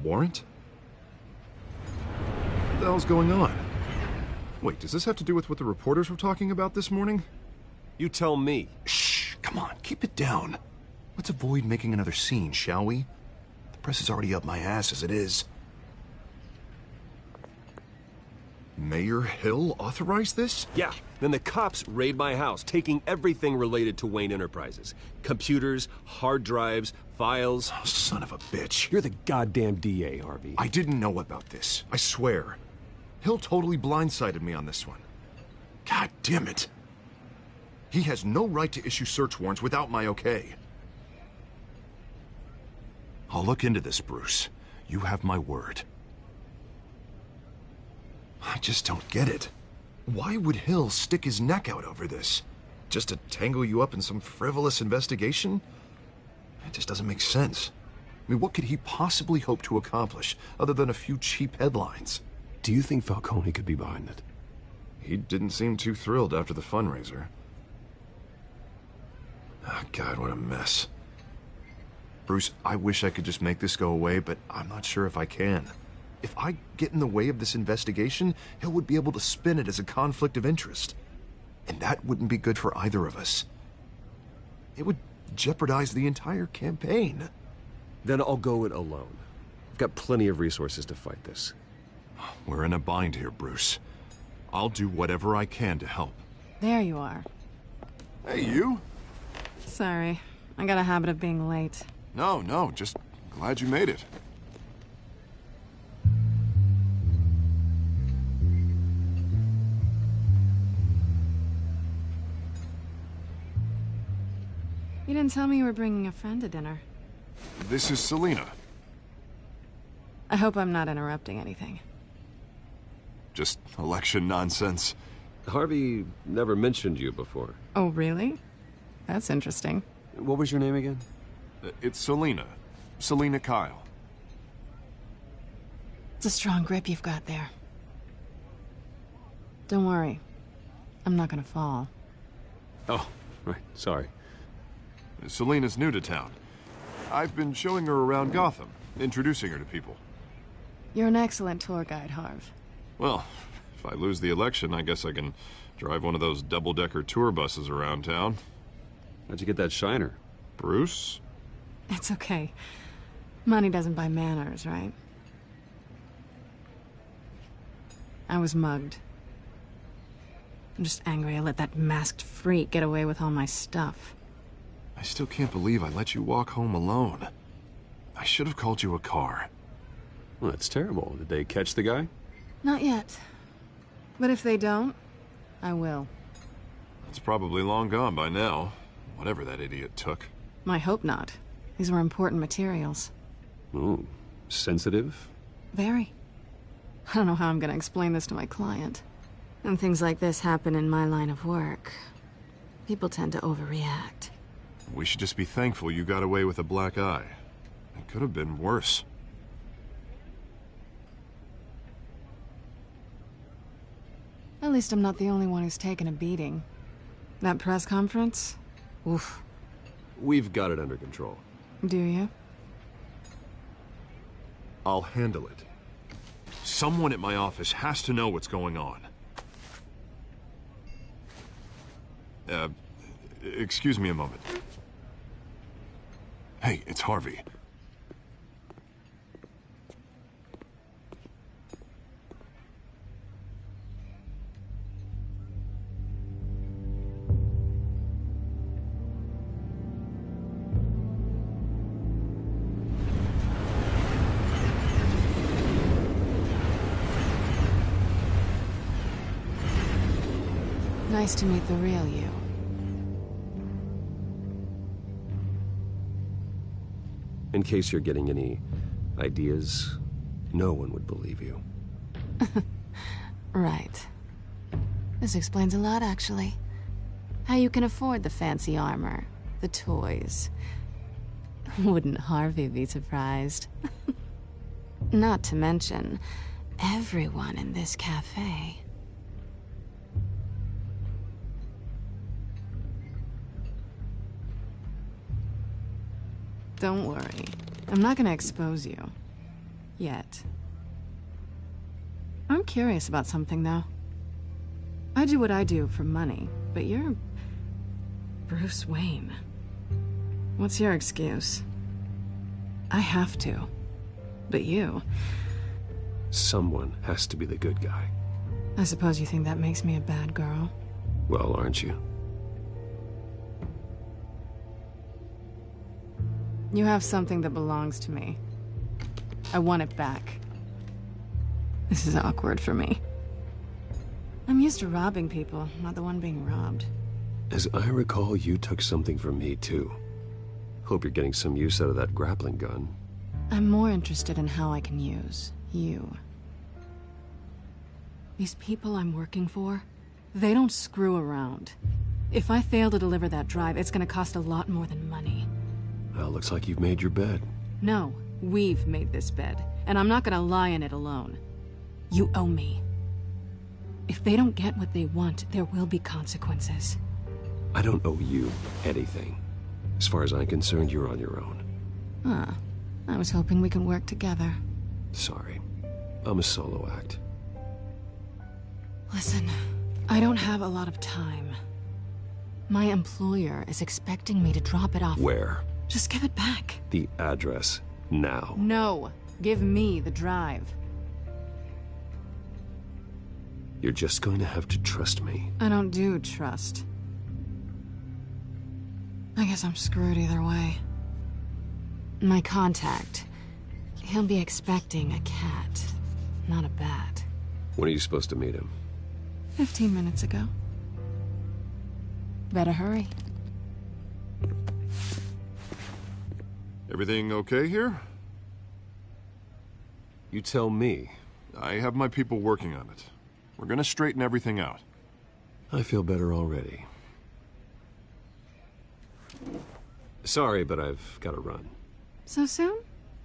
warrant? What the hell's going on? Wait, does this have to do with what the reporters were talking about this morning? You tell me. Shh, come on, keep it down. Let's avoid making another scene, shall we? The press is already up my ass as it is. Mayor Hill authorized this? Yeah. Then the cops raid my house, taking everything related to Wayne Enterprises. Computers, hard drives, files. Oh, son of a bitch. You're the goddamn DA, Harvey. I didn't know about this. I swear. Hill totally blindsided me on this one. God damn it. He has no right to issue search warrants without my okay. I'll look into this, Bruce. You have my word. I just don't get it. Why would Hill stick his neck out over this? Just to tangle you up in some frivolous investigation? It just doesn't make sense. I mean, what could he possibly hope to accomplish other than a few cheap headlines? Do you think Falcone could be behind it? He didn't seem too thrilled after the fundraiser. Oh, God, what a mess. Bruce, I wish I could just make this go away, but I'm not sure if I can. If I get in the way of this investigation, Hill would be able to spin it as a conflict of interest. And that wouldn't be good for either of us. It would jeopardize the entire campaign. Then I'll go it alone. I've got plenty of resources to fight this. We're in a bind here, Bruce. I'll do whatever I can to help. There you are. Hey, you? Sorry. I got a habit of being late. No, just glad you made it. You didn't tell me you were bringing a friend to dinner. This is Selina. I hope I'm not interrupting anything. Just election nonsense. Harvey never mentioned you before. Oh, really? That's interesting. What was your name again? It's Selina. Selina Kyle. It's a strong grip you've got there. Don't worry. I'm not gonna fall. Oh, right. Sorry. Selina's new to town. I've been showing her around Gotham, introducing her to people. You're an excellent tour guide, Harv. Well, if I lose the election, I guess I can drive one of those double-decker tour buses around town. How'd you get that shiner? Bruce? It's okay. Money doesn't buy manners, right? I was mugged. I'm just angry I let that masked freak get away with all my stuff. I still can't believe I let you walk home alone. I should have called you a car. Well, that's terrible. Did they catch the guy? Not yet. But if they don't, I will. It's probably long gone by now. Whatever that idiot took. I hope not. These were important materials. Ooh, sensitive? Very. I don't know how I'm gonna explain this to my client. When things like this happen in my line of work, people tend to overreact. We should just be thankful you got away with a black eye. It could have been worse. At least I'm not the only one who's taken a beating. That press conference? Oof. We've got it under control. Do you? I'll handle it. Someone at my office has to know what's going on. Excuse me a moment. Hey, it's Harvey. Nice to meet the real you. In case you're getting any ideas, no one would believe you. Right. This explains a lot, actually. How you can afford the fancy armor, the toys. Wouldn't Harvey be surprised? Not to mention, everyone in this cafe. Don't worry. I'm not gonna expose you. Yet. I'm curious about something, though. I do what I do for money, but you're... Bruce Wayne. What's your excuse? I have to. But you... Someone has to be the good guy. I suppose you think that makes me a bad girl? Well, aren't you? You have something that belongs to me. I want it back. This is awkward for me. I'm used to robbing people, not the one being robbed. As I recall, you took something from me, too. Hope you're getting some use out of that grappling gun. I'm more interested in how I can use you. These people I'm working for, they don't screw around. If I fail to deliver that drive, it's gonna cost a lot more than money. Well, looks like you've made your bed. No, we've made this bed, and I'm not gonna lie in it alone. You owe me. If they don't get what they want, there will be consequences. I don't owe you anything. As far as I'm concerned, you're on your own. Huh. I was hoping we could work together. Sorry. I'm a solo act. Listen, I don't have a lot of time. My employer is expecting me to drop it off. Where? Just give it back. The address, now. No. Give me the drive. You're just going to have to trust me. I don't do trust. I guess I'm screwed either way. My contact. He'll be expecting a cat, not a bat. When are you supposed to meet him? 15 minutes ago. Better hurry. Everything okay here? You tell me. I have my people working on it. We're gonna straighten everything out. I feel better already. Sorry, but I've got to run. So soon?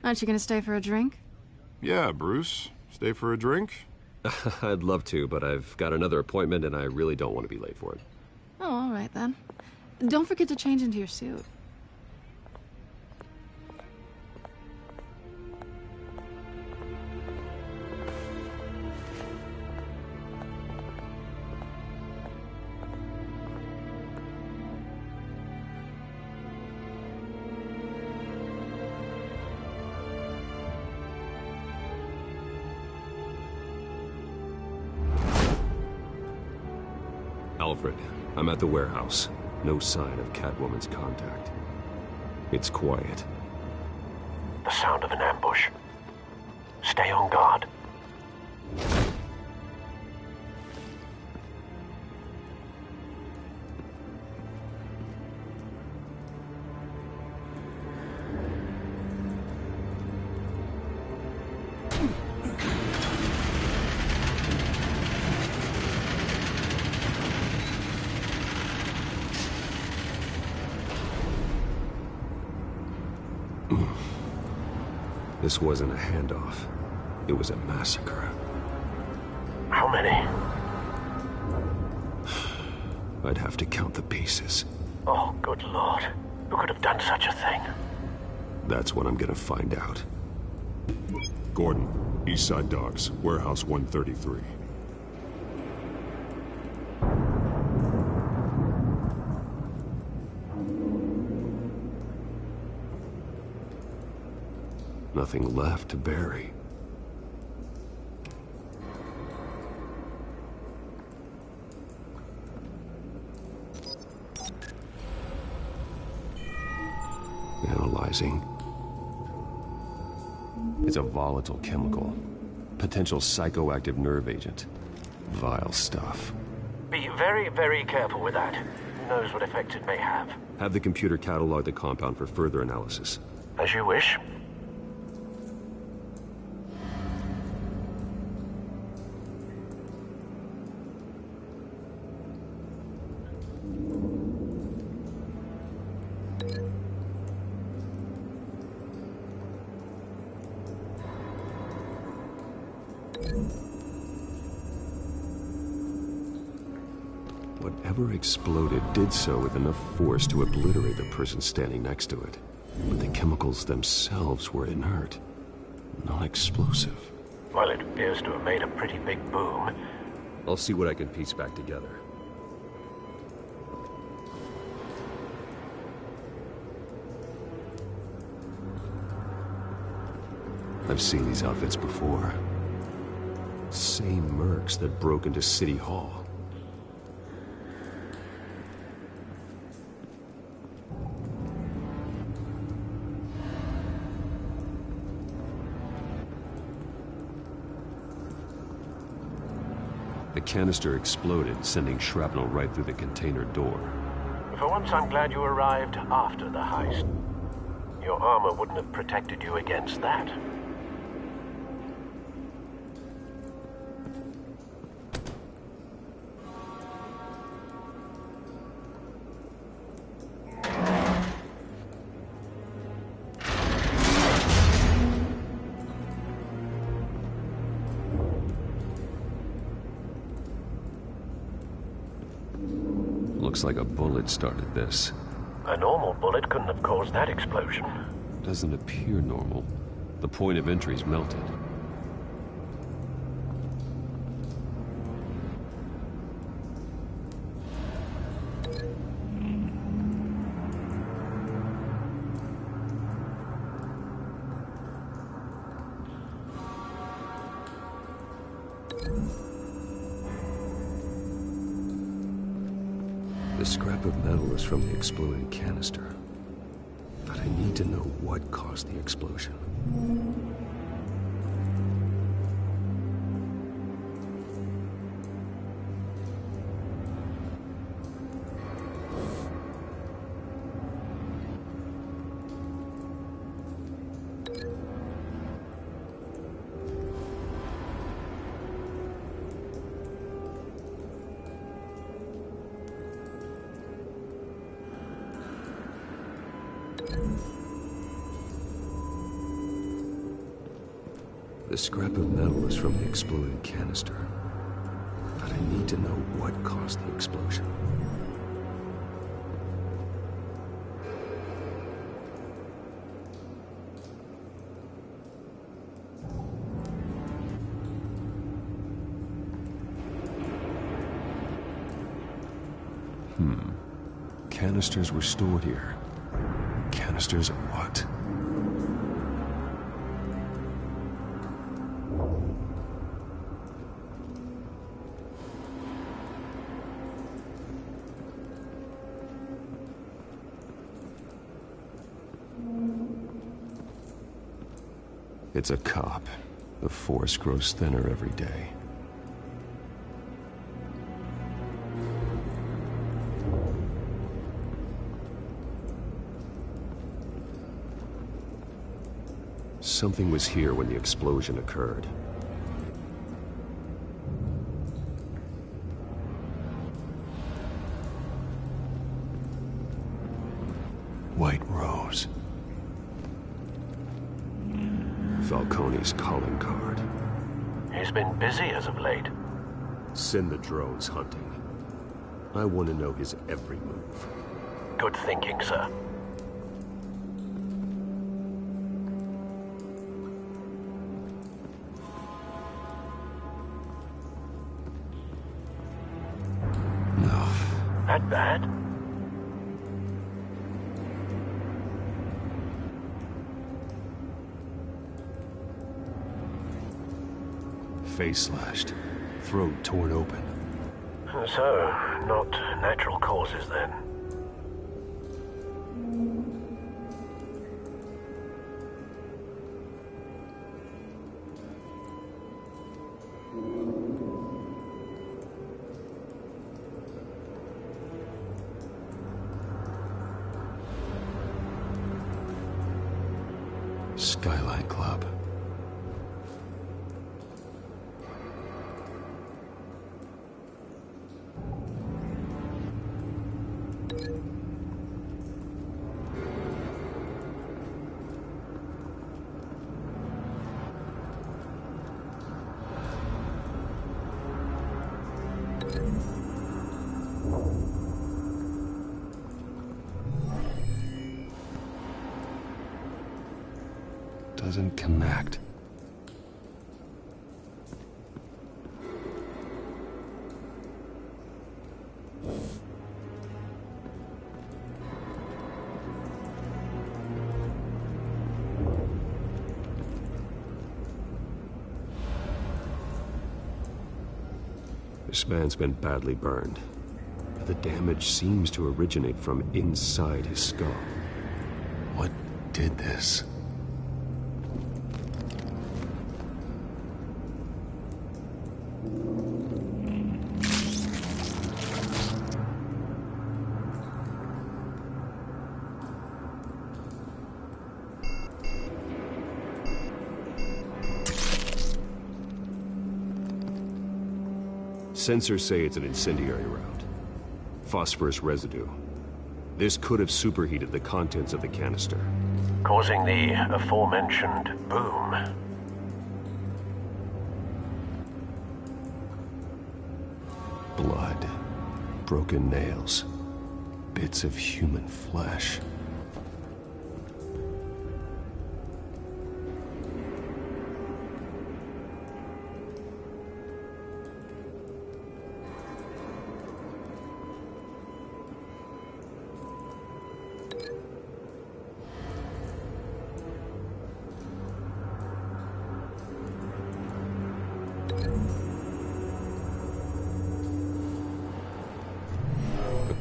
Aren't you gonna stay for a drink? Yeah, Bruce. Stay for a drink? I'd love to, but I've got another appointment and I really don't want to be late for it. Oh, all right then. Don't forget to change into your suit. Alfred, I'm at the warehouse. No sign of Catwoman's contact. It's quiet. The sound of an ambush. Stay on guard. This wasn't a handoff. It was a massacre. How many? I'd have to count the pieces. Oh, good Lord. Who could have done such a thing? That's what I'm gonna find out. Gordon, Eastside Docks, Warehouse 133. Nothing left to bury. Analyzing. It's a volatile chemical. Potential psychoactive nerve agent. Vile stuff. Be very, very careful with that. Who knows what effect it may have. Have the computer catalog the compound for further analysis. As you wish. Whatever exploded did so with enough force to obliterate the person standing next to it. But the chemicals themselves were inert. Non-explosive. Well, it appears to have made a pretty big boom. I'll see what I can piece back together. I've seen these outfits before. Same mercs that broke into City Hall. The canister exploded, sending shrapnel right through the container door. For once, I'm glad you arrived after the heist. Your armor wouldn't have protected you against that. Looks like a bullet started this. A normal bullet couldn't have caused that explosion. Doesn't appear normal. The point of entry's melted. The scrap of metal is from the exploding canister. But I need to know what caused the explosion. The scrap of metal is from the exploding canister. But I need to know what caused the explosion. Canisters were stored here. Canisters of what? It's a cop. The force grows thinner every day. Something was here when the explosion occurred. White Rose. Falcone's calling card. He's been busy as of late. Send the drones hunting. I want to know his every move. Good thinking, sir. No. That bad? Face slashed. Throat torn open. So, not natural causes then. Skyline Club. Doesn't connect. This man's been badly burned. The damage seems to originate from inside his skull. What did this? Sensors say it's an incendiary round. Phosphorus residue. This could have superheated the contents of the canister, causing the aforementioned boom. Blood, broken nails, bits of human flesh.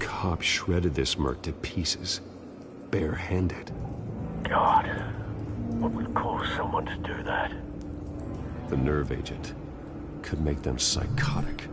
Cop shredded this merc to pieces, bare-handed. God, what would cause someone to do that? The nerve agent could make them psychotic.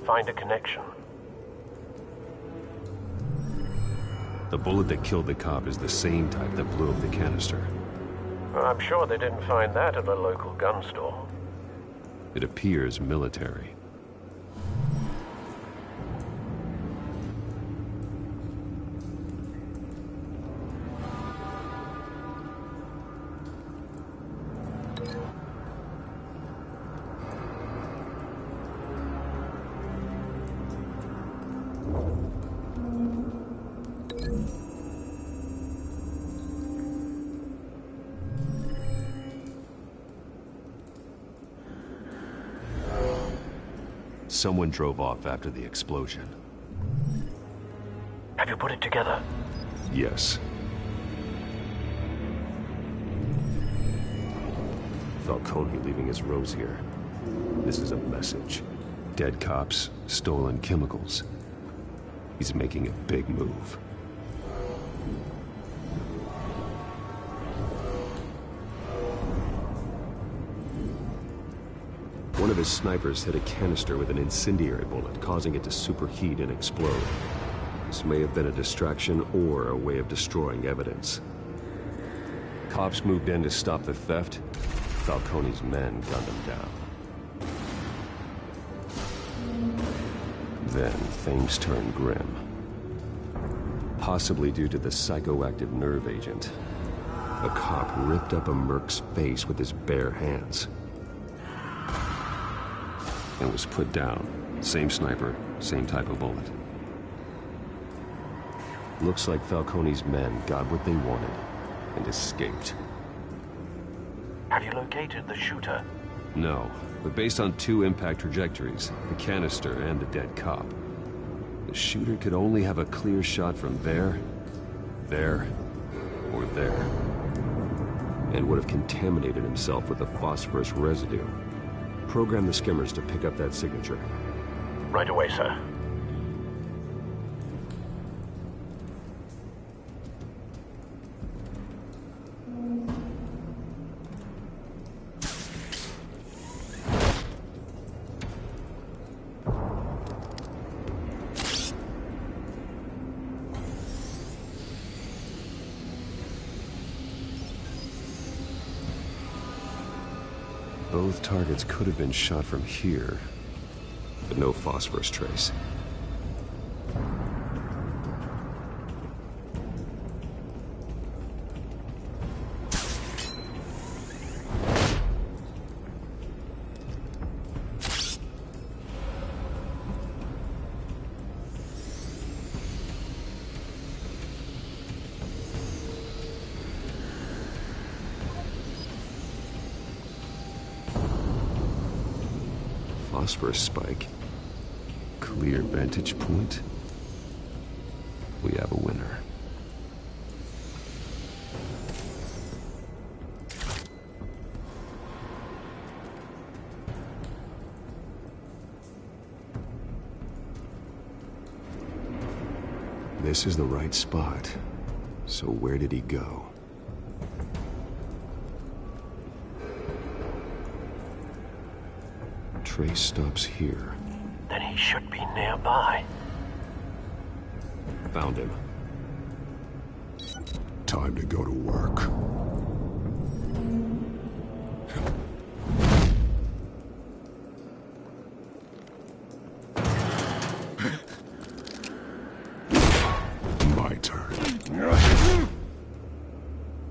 Find a connection. The bullet that killed the cop is the same type that blew up the canister. Well, I'm sure they didn't find that at a local gun store. It appears military. Someone drove off after the explosion. Have you put it together? Yes. Falcone leaving his rose here. This is a message. Dead cops, stolen chemicals. He's making a big move. One of his snipers hit a canister with an incendiary bullet, causing it to superheat and explode. This may have been a distraction or a way of destroying evidence. Cops moved in to stop the theft. Falcone's men gunned him down. Then things turned grim. Possibly due to the psychoactive nerve agent. A cop ripped up a merc's face with his bare hands. And was put down. Same sniper, same type of bullet. Looks like Falcone's men got what they wanted and escaped. Have you located the shooter? No, but based on 2 impact trajectories, the canister and the dead cop, the shooter could only have a clear shot from there, or there, and would have contaminated himself with the phosphorus residue. Program the skimmers to pick up that signature. Right away, sir. Both targets could have been shot from here, but no phosphorus trace. Phosphorus spike. Clear vantage point. We have a winner. This is the right spot. So where did he go? Trace stops here. Then he should be nearby. Found him. Time to go to work. My turn.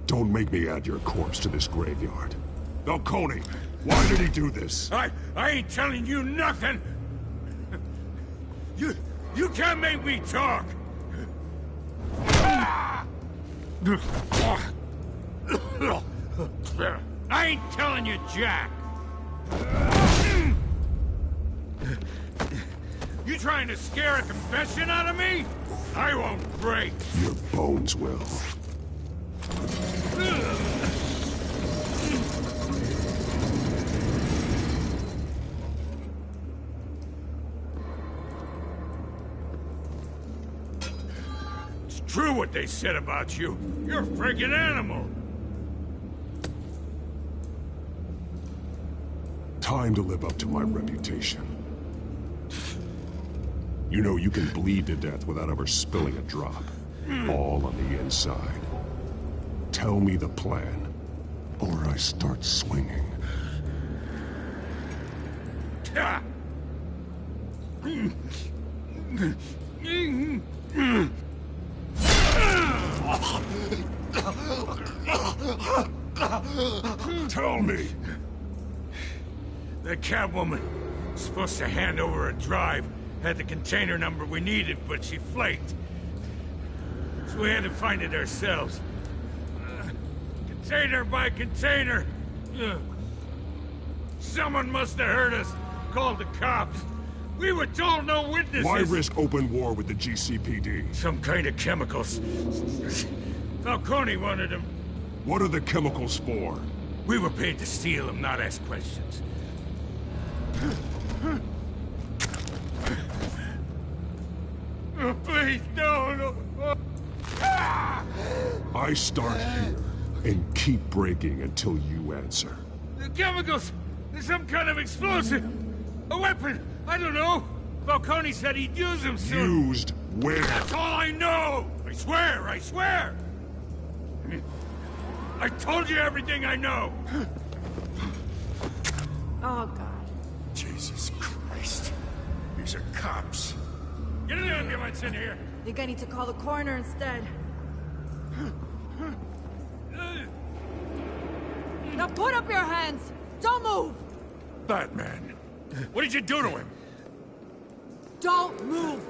Don't make me add your corpse to this graveyard. Falcone, why did he do this? I ain't telling you nothing! You can't make me talk! I ain't telling you jack! You trying to scare a confession out of me? I won't break! Your bones will. True what they said about you. You're a freaking animal. Time to live up to my reputation. You know you can bleed to death without ever spilling a drop. All on the inside. Tell me the plan, or I start swinging. Tell me. The Catwoman was supposed to hand over a drive, had the container number we needed, but she flaked. So we had to find it ourselves. Container by container. Someone must have heard us, called the cops. We were told no witnesses. Why risk open war with the GCPD? Some kind of chemicals. Falcone wanted them. What are the chemicals for? We were paid to steal them, not ask questions. Oh, please, no. I start here and keep breaking until you answer. The chemicals! There's some kind of explosive! A weapon! I don't know! Falcone said he'd use them soon! Used where? That's all I know! I swear! I told you everything I know! Oh, God. Jesus Christ. These are cops. Get an ambulance in here! I think I need to call the coroner instead. Now put up your hands! Don't move! Batman, what did you do to him? Don't move!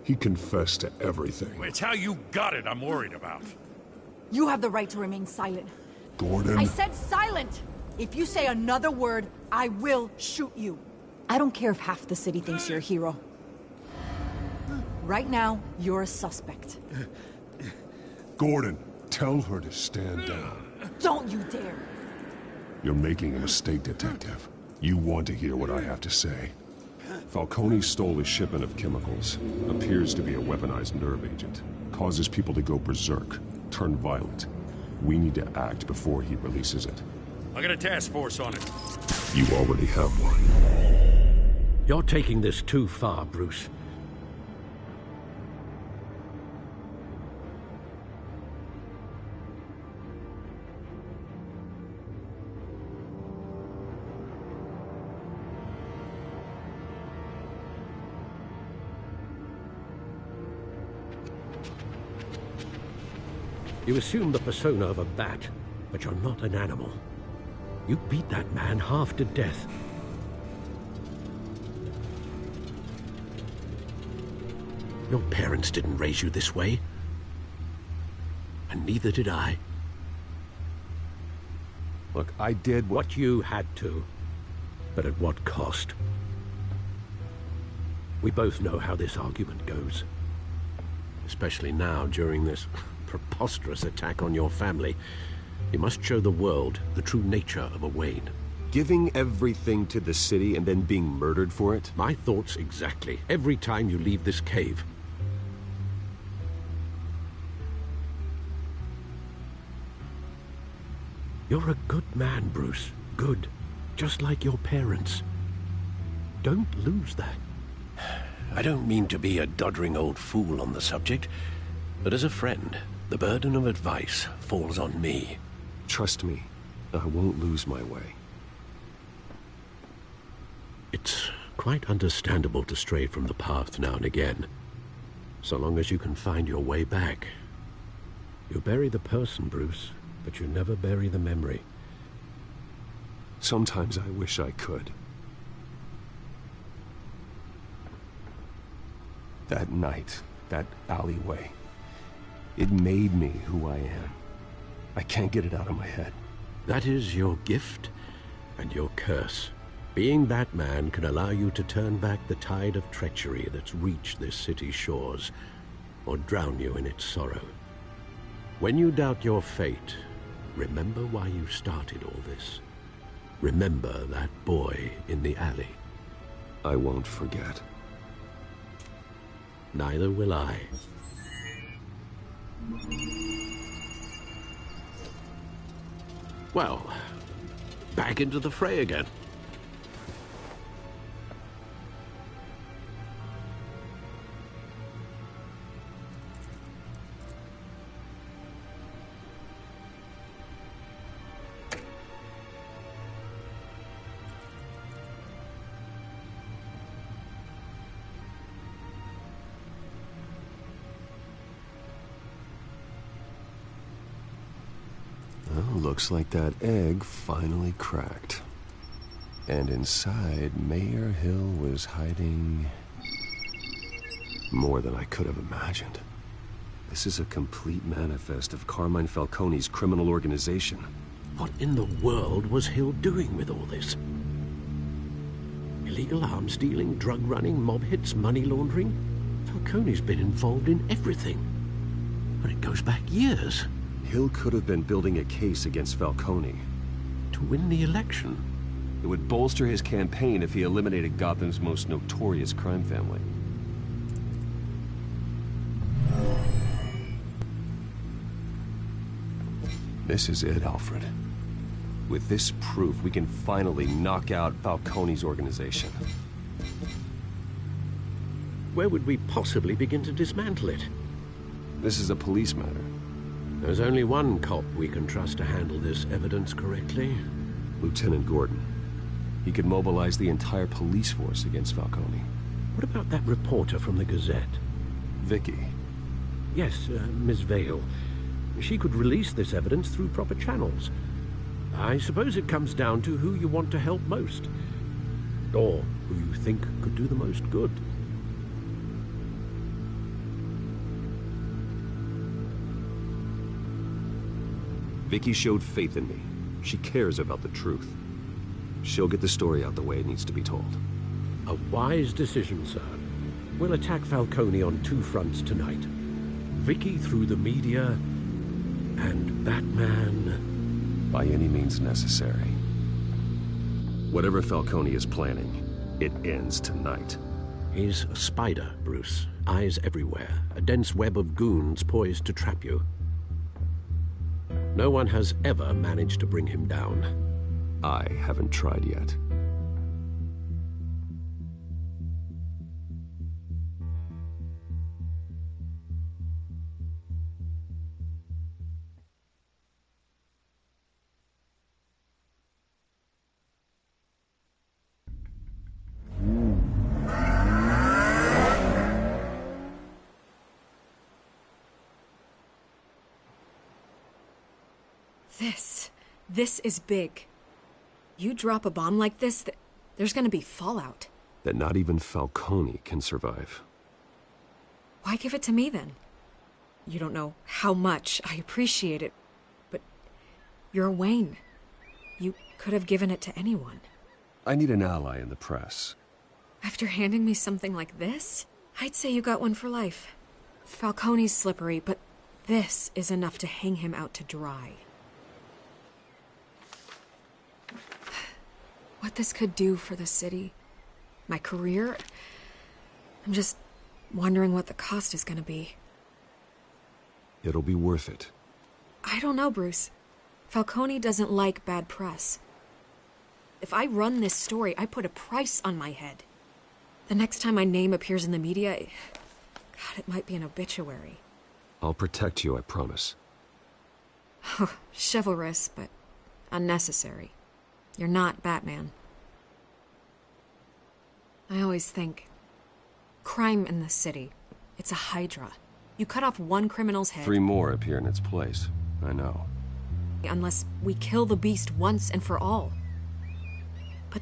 He confessed to everything. It's how you got it I'm worried about. You have the right to remain silent. Gordon? I said silent! If you say another word, I will shoot you. I don't care if half the city thinks you're a hero. Right now, you're a suspect. Gordon, tell her to stand down. Don't you dare! You're making a mistake, Detective. You want to hear what I have to say. Falcone stole a shipment of chemicals. Appears to be a weaponized nerve agent. Causes people to go berserk, turn violent. We need to act before he releases it. I got a task force on it. You already have one. You're taking this too far, Bruce. You assume the persona of a bat, but you're not an animal. You beat that man half to death. Your parents didn't raise you this way. And neither did I. Look, I did what you had to, but at what cost? We both know how this argument goes. Especially now, during this preposterous attack on your family. You must show the world the true nature of a Wayne. Giving everything to the city and then being murdered for it? My thoughts exactly. Every time you leave this cave. You're a good man, Bruce. Good. Just like your parents. Don't lose that. I don't mean to be a doddering old fool on the subject, but as a friend, the burden of advice falls on me. Trust me, I won't lose my way. It's quite understandable to stray from the path now and again, so long as you can find your way back. You bury the person, Bruce, but you never bury the memory. Sometimes I wish I could. That night, that alleyway, it made me who I am. I can't get it out of my head. That is your gift and your curse. Being that man can allow you to turn back the tide of treachery that's reached this city's shores, or drown you in its sorrow. When you doubt your fate, remember why you started all this. Remember that boy in the alley. I won't forget. Neither will I. Well, back into the fray again. Looks like that egg finally cracked. And inside, Mayor Hill was hiding more than I could have imagined. This is a complete manifest of Carmine Falcone's criminal organization. What in the world was Hill doing with all this? Illegal arms dealing, drug running, mob hits, money laundering? Falcone's been involved in everything. And it goes back years. Hill could have been building a case against Falcone. To win the election? It would bolster his campaign if he eliminated Gotham's most notorious crime family. This is it, Alfred. With this proof, we can finally knock out Falcone's organization. Where would we possibly begin to dismantle it? This is a police matter. There's only one cop we can trust to handle this evidence correctly. Lieutenant Gordon. He could mobilize the entire police force against Falcone. What about that reporter from the Gazette? Vicky. Yes, Miss Vale. She could release this evidence through proper channels. I suppose it comes down to who you want to help most. Or who you think could do the most good. Vicky showed faith in me. She cares about the truth. She'll get the story out the way it needs to be told. A wise decision, sir. We'll attack Falcone on two fronts tonight. Vicky through the media, and Batman... by any means necessary. Whatever Falcone is planning, it ends tonight. He's a spider, Bruce. Eyes everywhere. A dense web of goons poised to trap you. No one has ever managed to bring him down. I haven't tried yet. This is big. You drop a bomb like this, there's gonna be fallout. That not even Falcone can survive. Why give it to me, then? You don't know how much I appreciate it, but you're Wayne. You could have given it to anyone. I need an ally in the press. After handing me something like this, I'd say you got one for life. Falcone's slippery, but this is enough to hang him out to dry. What this could do for the city, my career, I'm just wondering what the cost is gonna be. It'll be worth it. I don't know, Bruce. Falcone doesn't like bad press. If I run this story, I put a price on my head. The next time my name appears in the media, God, it might be an obituary. I'll protect you, I promise. Chivalrous, but unnecessary. You're not Batman. I always think, crime in the city, it's a hydra. You cut off one criminal's head... 3 more appear in its place. I know. Unless we kill the beast once and for all. But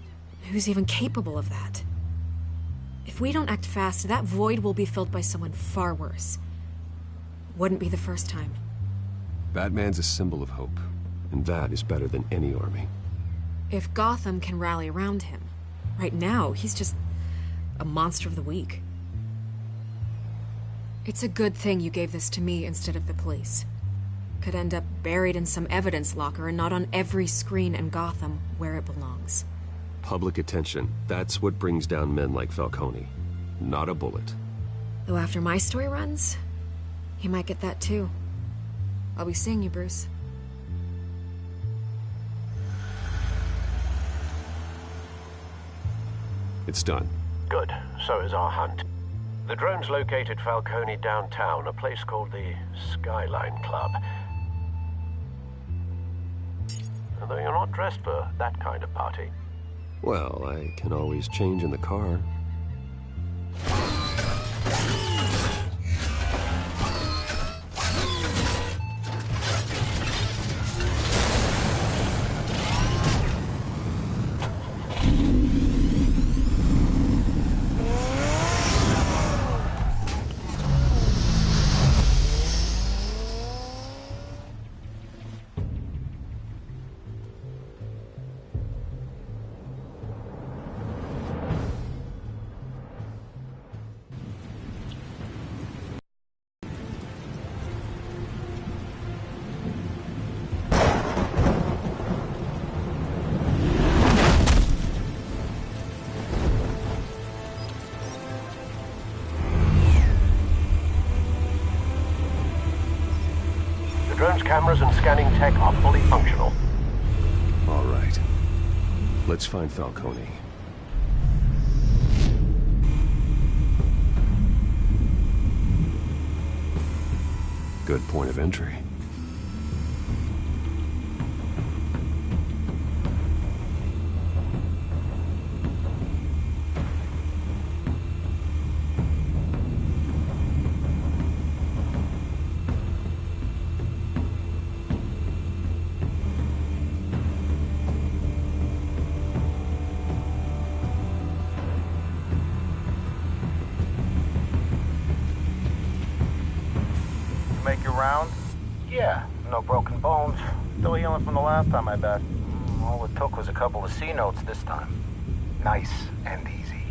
who's even capable of that? If we don't act fast, that void will be filled by someone far worse. Wouldn't be the first time. Batman's a symbol of hope, and that is better than any army. If Gotham can rally around him, right now, he's just a monster of the week. It's a good thing you gave this to me instead of the police. Could end up buried in some evidence locker and not on every screen in Gotham where it belongs. Public attention, that's what brings down men like Falcone. Not a bullet. Though after my story runs, he might get that too. I'll be seeing you, Bruce. It's done. Good. So is our hunt. The drone's located Falcone downtown, a place called the Skyline Club. Although you're not dressed for that kind of party. Well, I can always change in the car. The drone's cameras and scanning tech are fully functional. All right. Let's find Falcone. Good point of entry. Make your round? Yeah, no broken bones. Still healing from the last time, I bet. All it took was a couple of C notes this time. Nice and easy.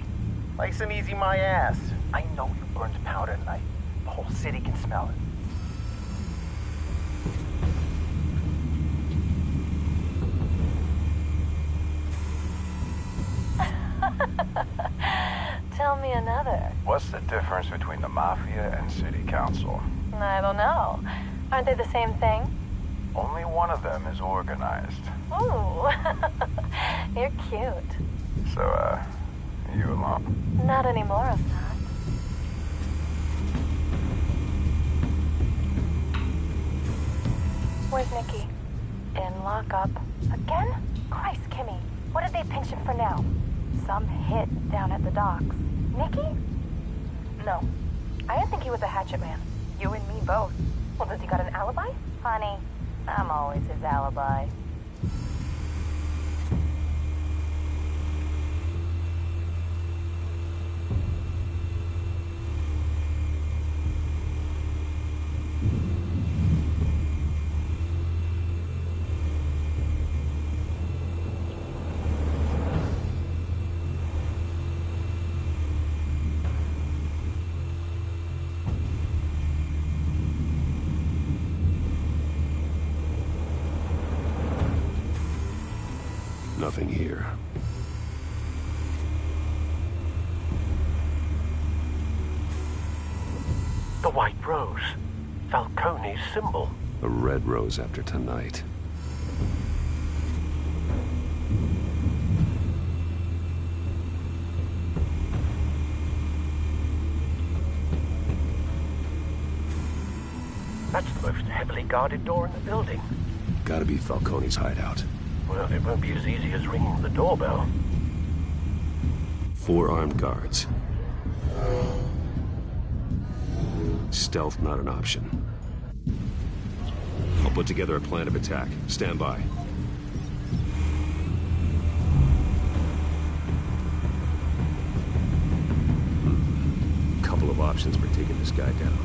Nice and easy, my ass. I know you burned powder tonight. The whole city can smell it. Tell me another. What's the difference between the Mafia and City Council? I don't know. Aren't they the same thing? Only one of them is organized. Ooh. You're cute. So, you alone? Not anymore, Assad. Where's Nikki? In lockup. Again? Christ, Kimmy. What did they pinch him for now? Some hit down at the docks. Nikki? No. I didn't think he was a hatchet man. You and me both. Well, does he got an alibi? Honey, I'm always his alibi. Nothing here. The White Rose. Falcone's symbol. A red rose after tonight. That's the most heavily guarded door in the building. Gotta be Falcone's hideout. Well, it won't be as easy as ringing the doorbell. 4 armed guards. Stealth not an option. I'll put together a plan of attack. Stand by. Couple of options for taking this guy down.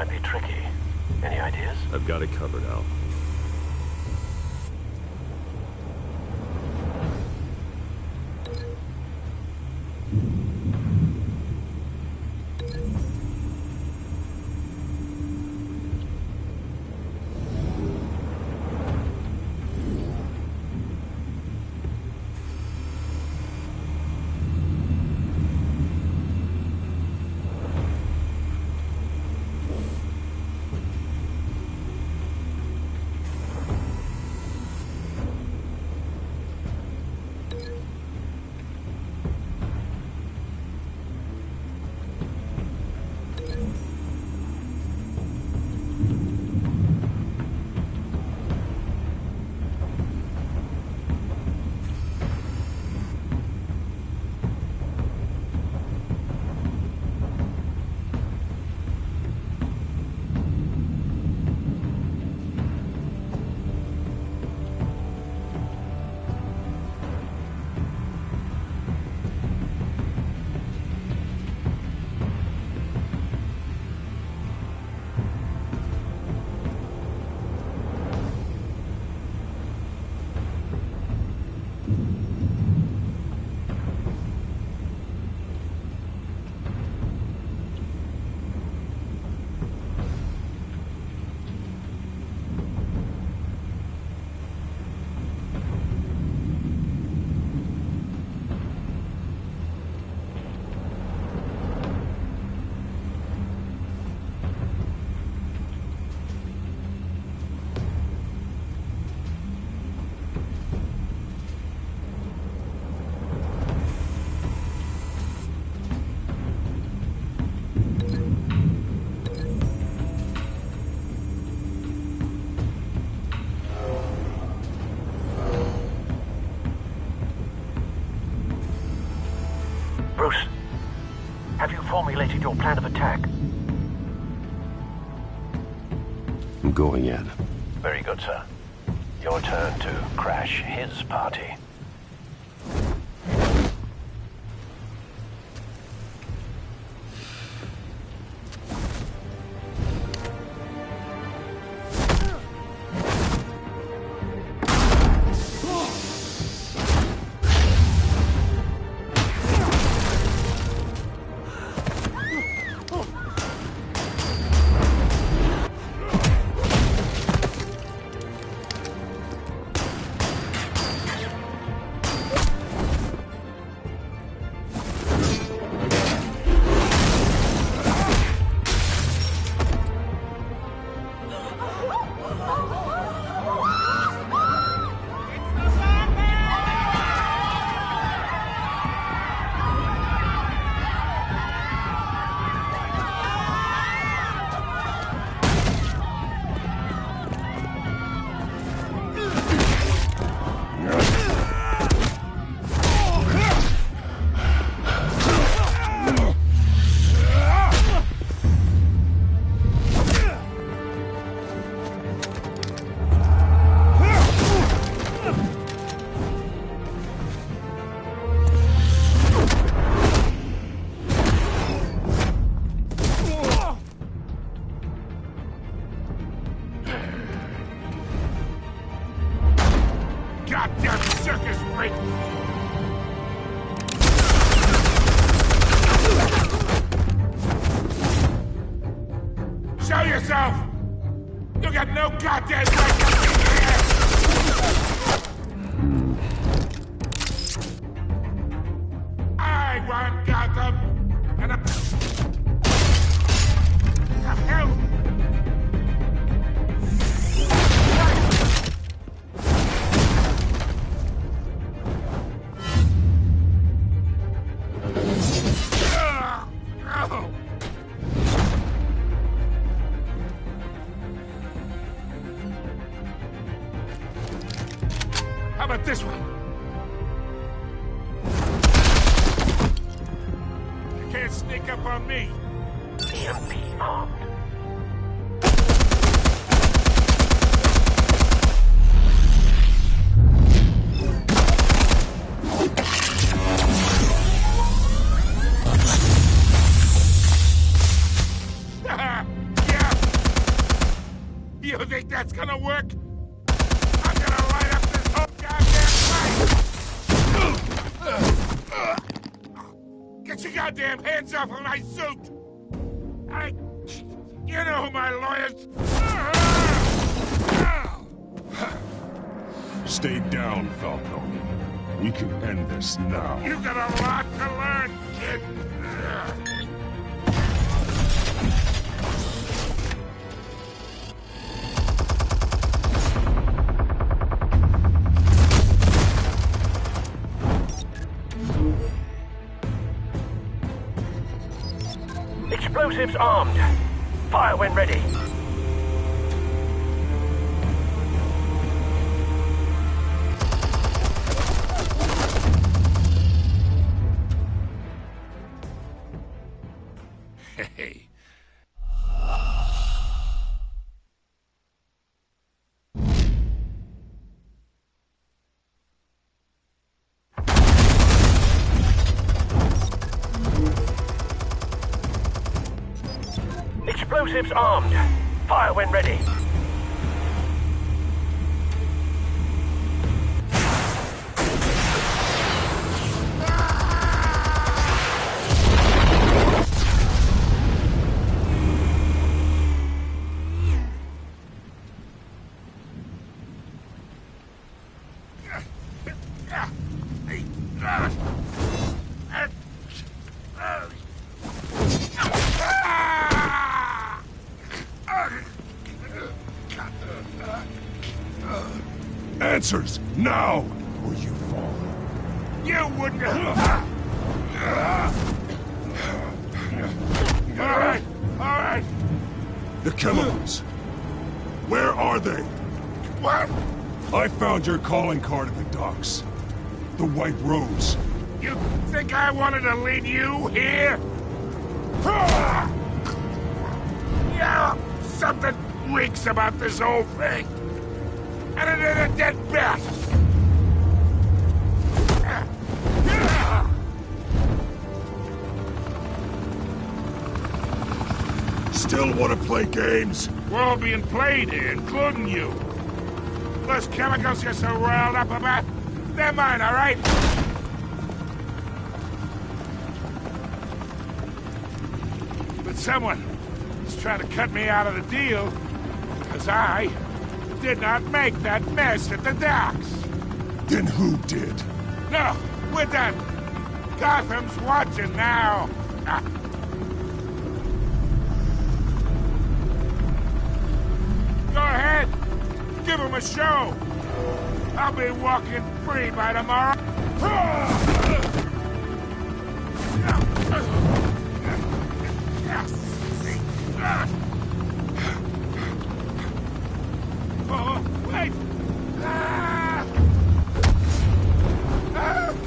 might be tricky. Any ideas? I've got it covered, Al. Bruce, have you formulated your plan of attack? I'm going in. Very good, sir. Your turn to crash his party. Goddamn circus freak! Show yourself! You got no goddamn right to be here! I want Gotham, and the hell? How about this one? You can't sneak up on me. EMP armed. Yeah! Get your goddamn hands off of my suit! You know who my lawyers... Stay down, Falcone. We can end this now. You got a lot to learn, kid. Explosives armed. Fire when ready. Hey. Explosives armed. Fire when ready. Answers, now, or you fall. You wouldn't have... All right. The chemicals. Where are they? What? I found your calling card at the docks. The White Rose. You think I wanted to lead you here? Yeah, something reeks about this whole thing. And it ain't a dead bat. Still want to play games? We're all being played here, including you. Those chemicals you're so riled up about, they're mine, all right? But someone is trying to cut me out of the deal, because I did not make that mess at the docks. Then who did? No, we're done. Gotham's watching now. Go ahead. Give him a show. I'll be walking free by tomorrow. Oh, wait!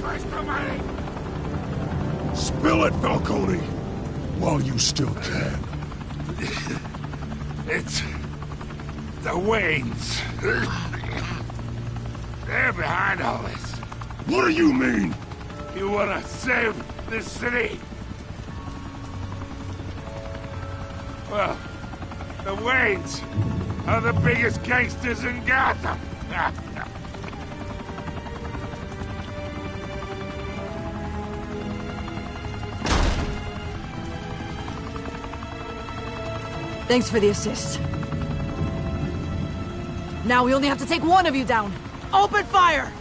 Christ almighty! Spill it, Falcone, while you still can. It's... the Waynes. They're behind all this. What do you mean? You wanna save this city? Well, the Waynes are the biggest gangsters in Gotham. Thanks for the assist. Now we only have to take one of you down. Open fire!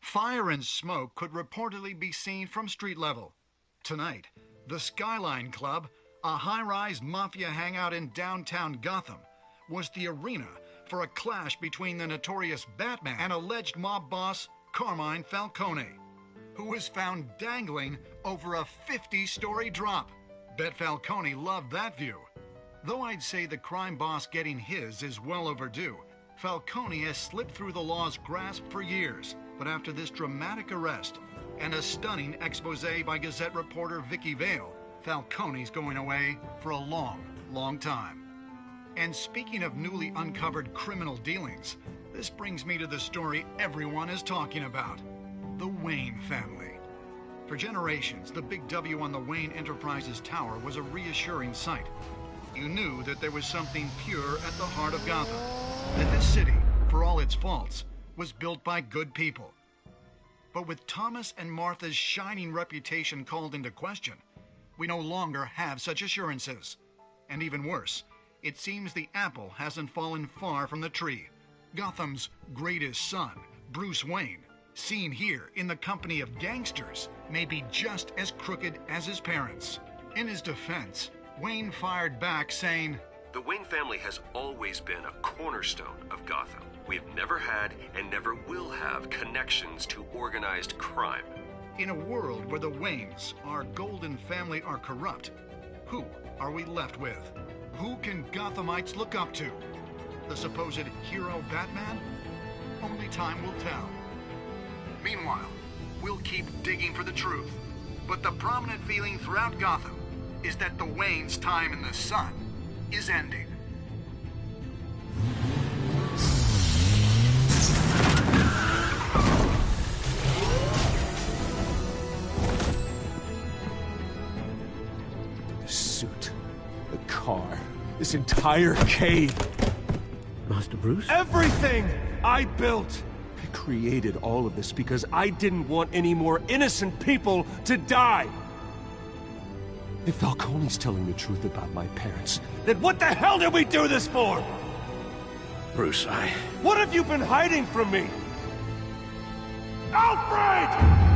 Fire and smoke could reportedly be seen from street level. Tonight, the Skyline Club, a high-rise mafia hangout in downtown Gotham, was the arena for a clash between the notorious Batman and alleged mob boss Carmine Falcone, who was found dangling over a 50-story drop. Bet Falcone loved that view. Though I'd say the crime boss getting his is well overdue, Falcone has slipped through the law's grasp for years. But after this dramatic arrest and a stunning expose by Gazette reporter Vicky Vale, Falcone's going away for a long, long time. And speaking of newly uncovered criminal dealings, this brings me to the story everyone is talking about. The Wayne family. For generations, the big W on the Wayne Enterprises tower was a reassuring sight. You knew that there was something pure at the heart of Gotham. That this city, for all its faults, was built by good people. But with Thomas and Martha's shining reputation called into question, we no longer have such assurances. And even worse, it seems the apple hasn't fallen far from the tree. Gotham's greatest son, Bruce Wayne, seen here in the company of gangsters, may be just as crooked as his parents. In his defense, Wayne fired back saying, "The Wayne family has always been a cornerstone of Gotham. We have never had and never will have connections to organized crime." In a world where the Waynes, our golden family, are corrupt, who are we left with? Who can Gothamites look up to? The supposed hero Batman? Only time will tell. Meanwhile, we'll keep digging for the truth. But the prominent feeling throughout Gotham is that the Waynes' time in the sun is ending. The suit, the car, this entire cave. Master Bruce? Everything I built! I created all of this because I didn't want any more innocent people to die! If Falcone's telling the truth about my parents, then what the hell did we do this for? Bruce, What have you been hiding from me? Alfred!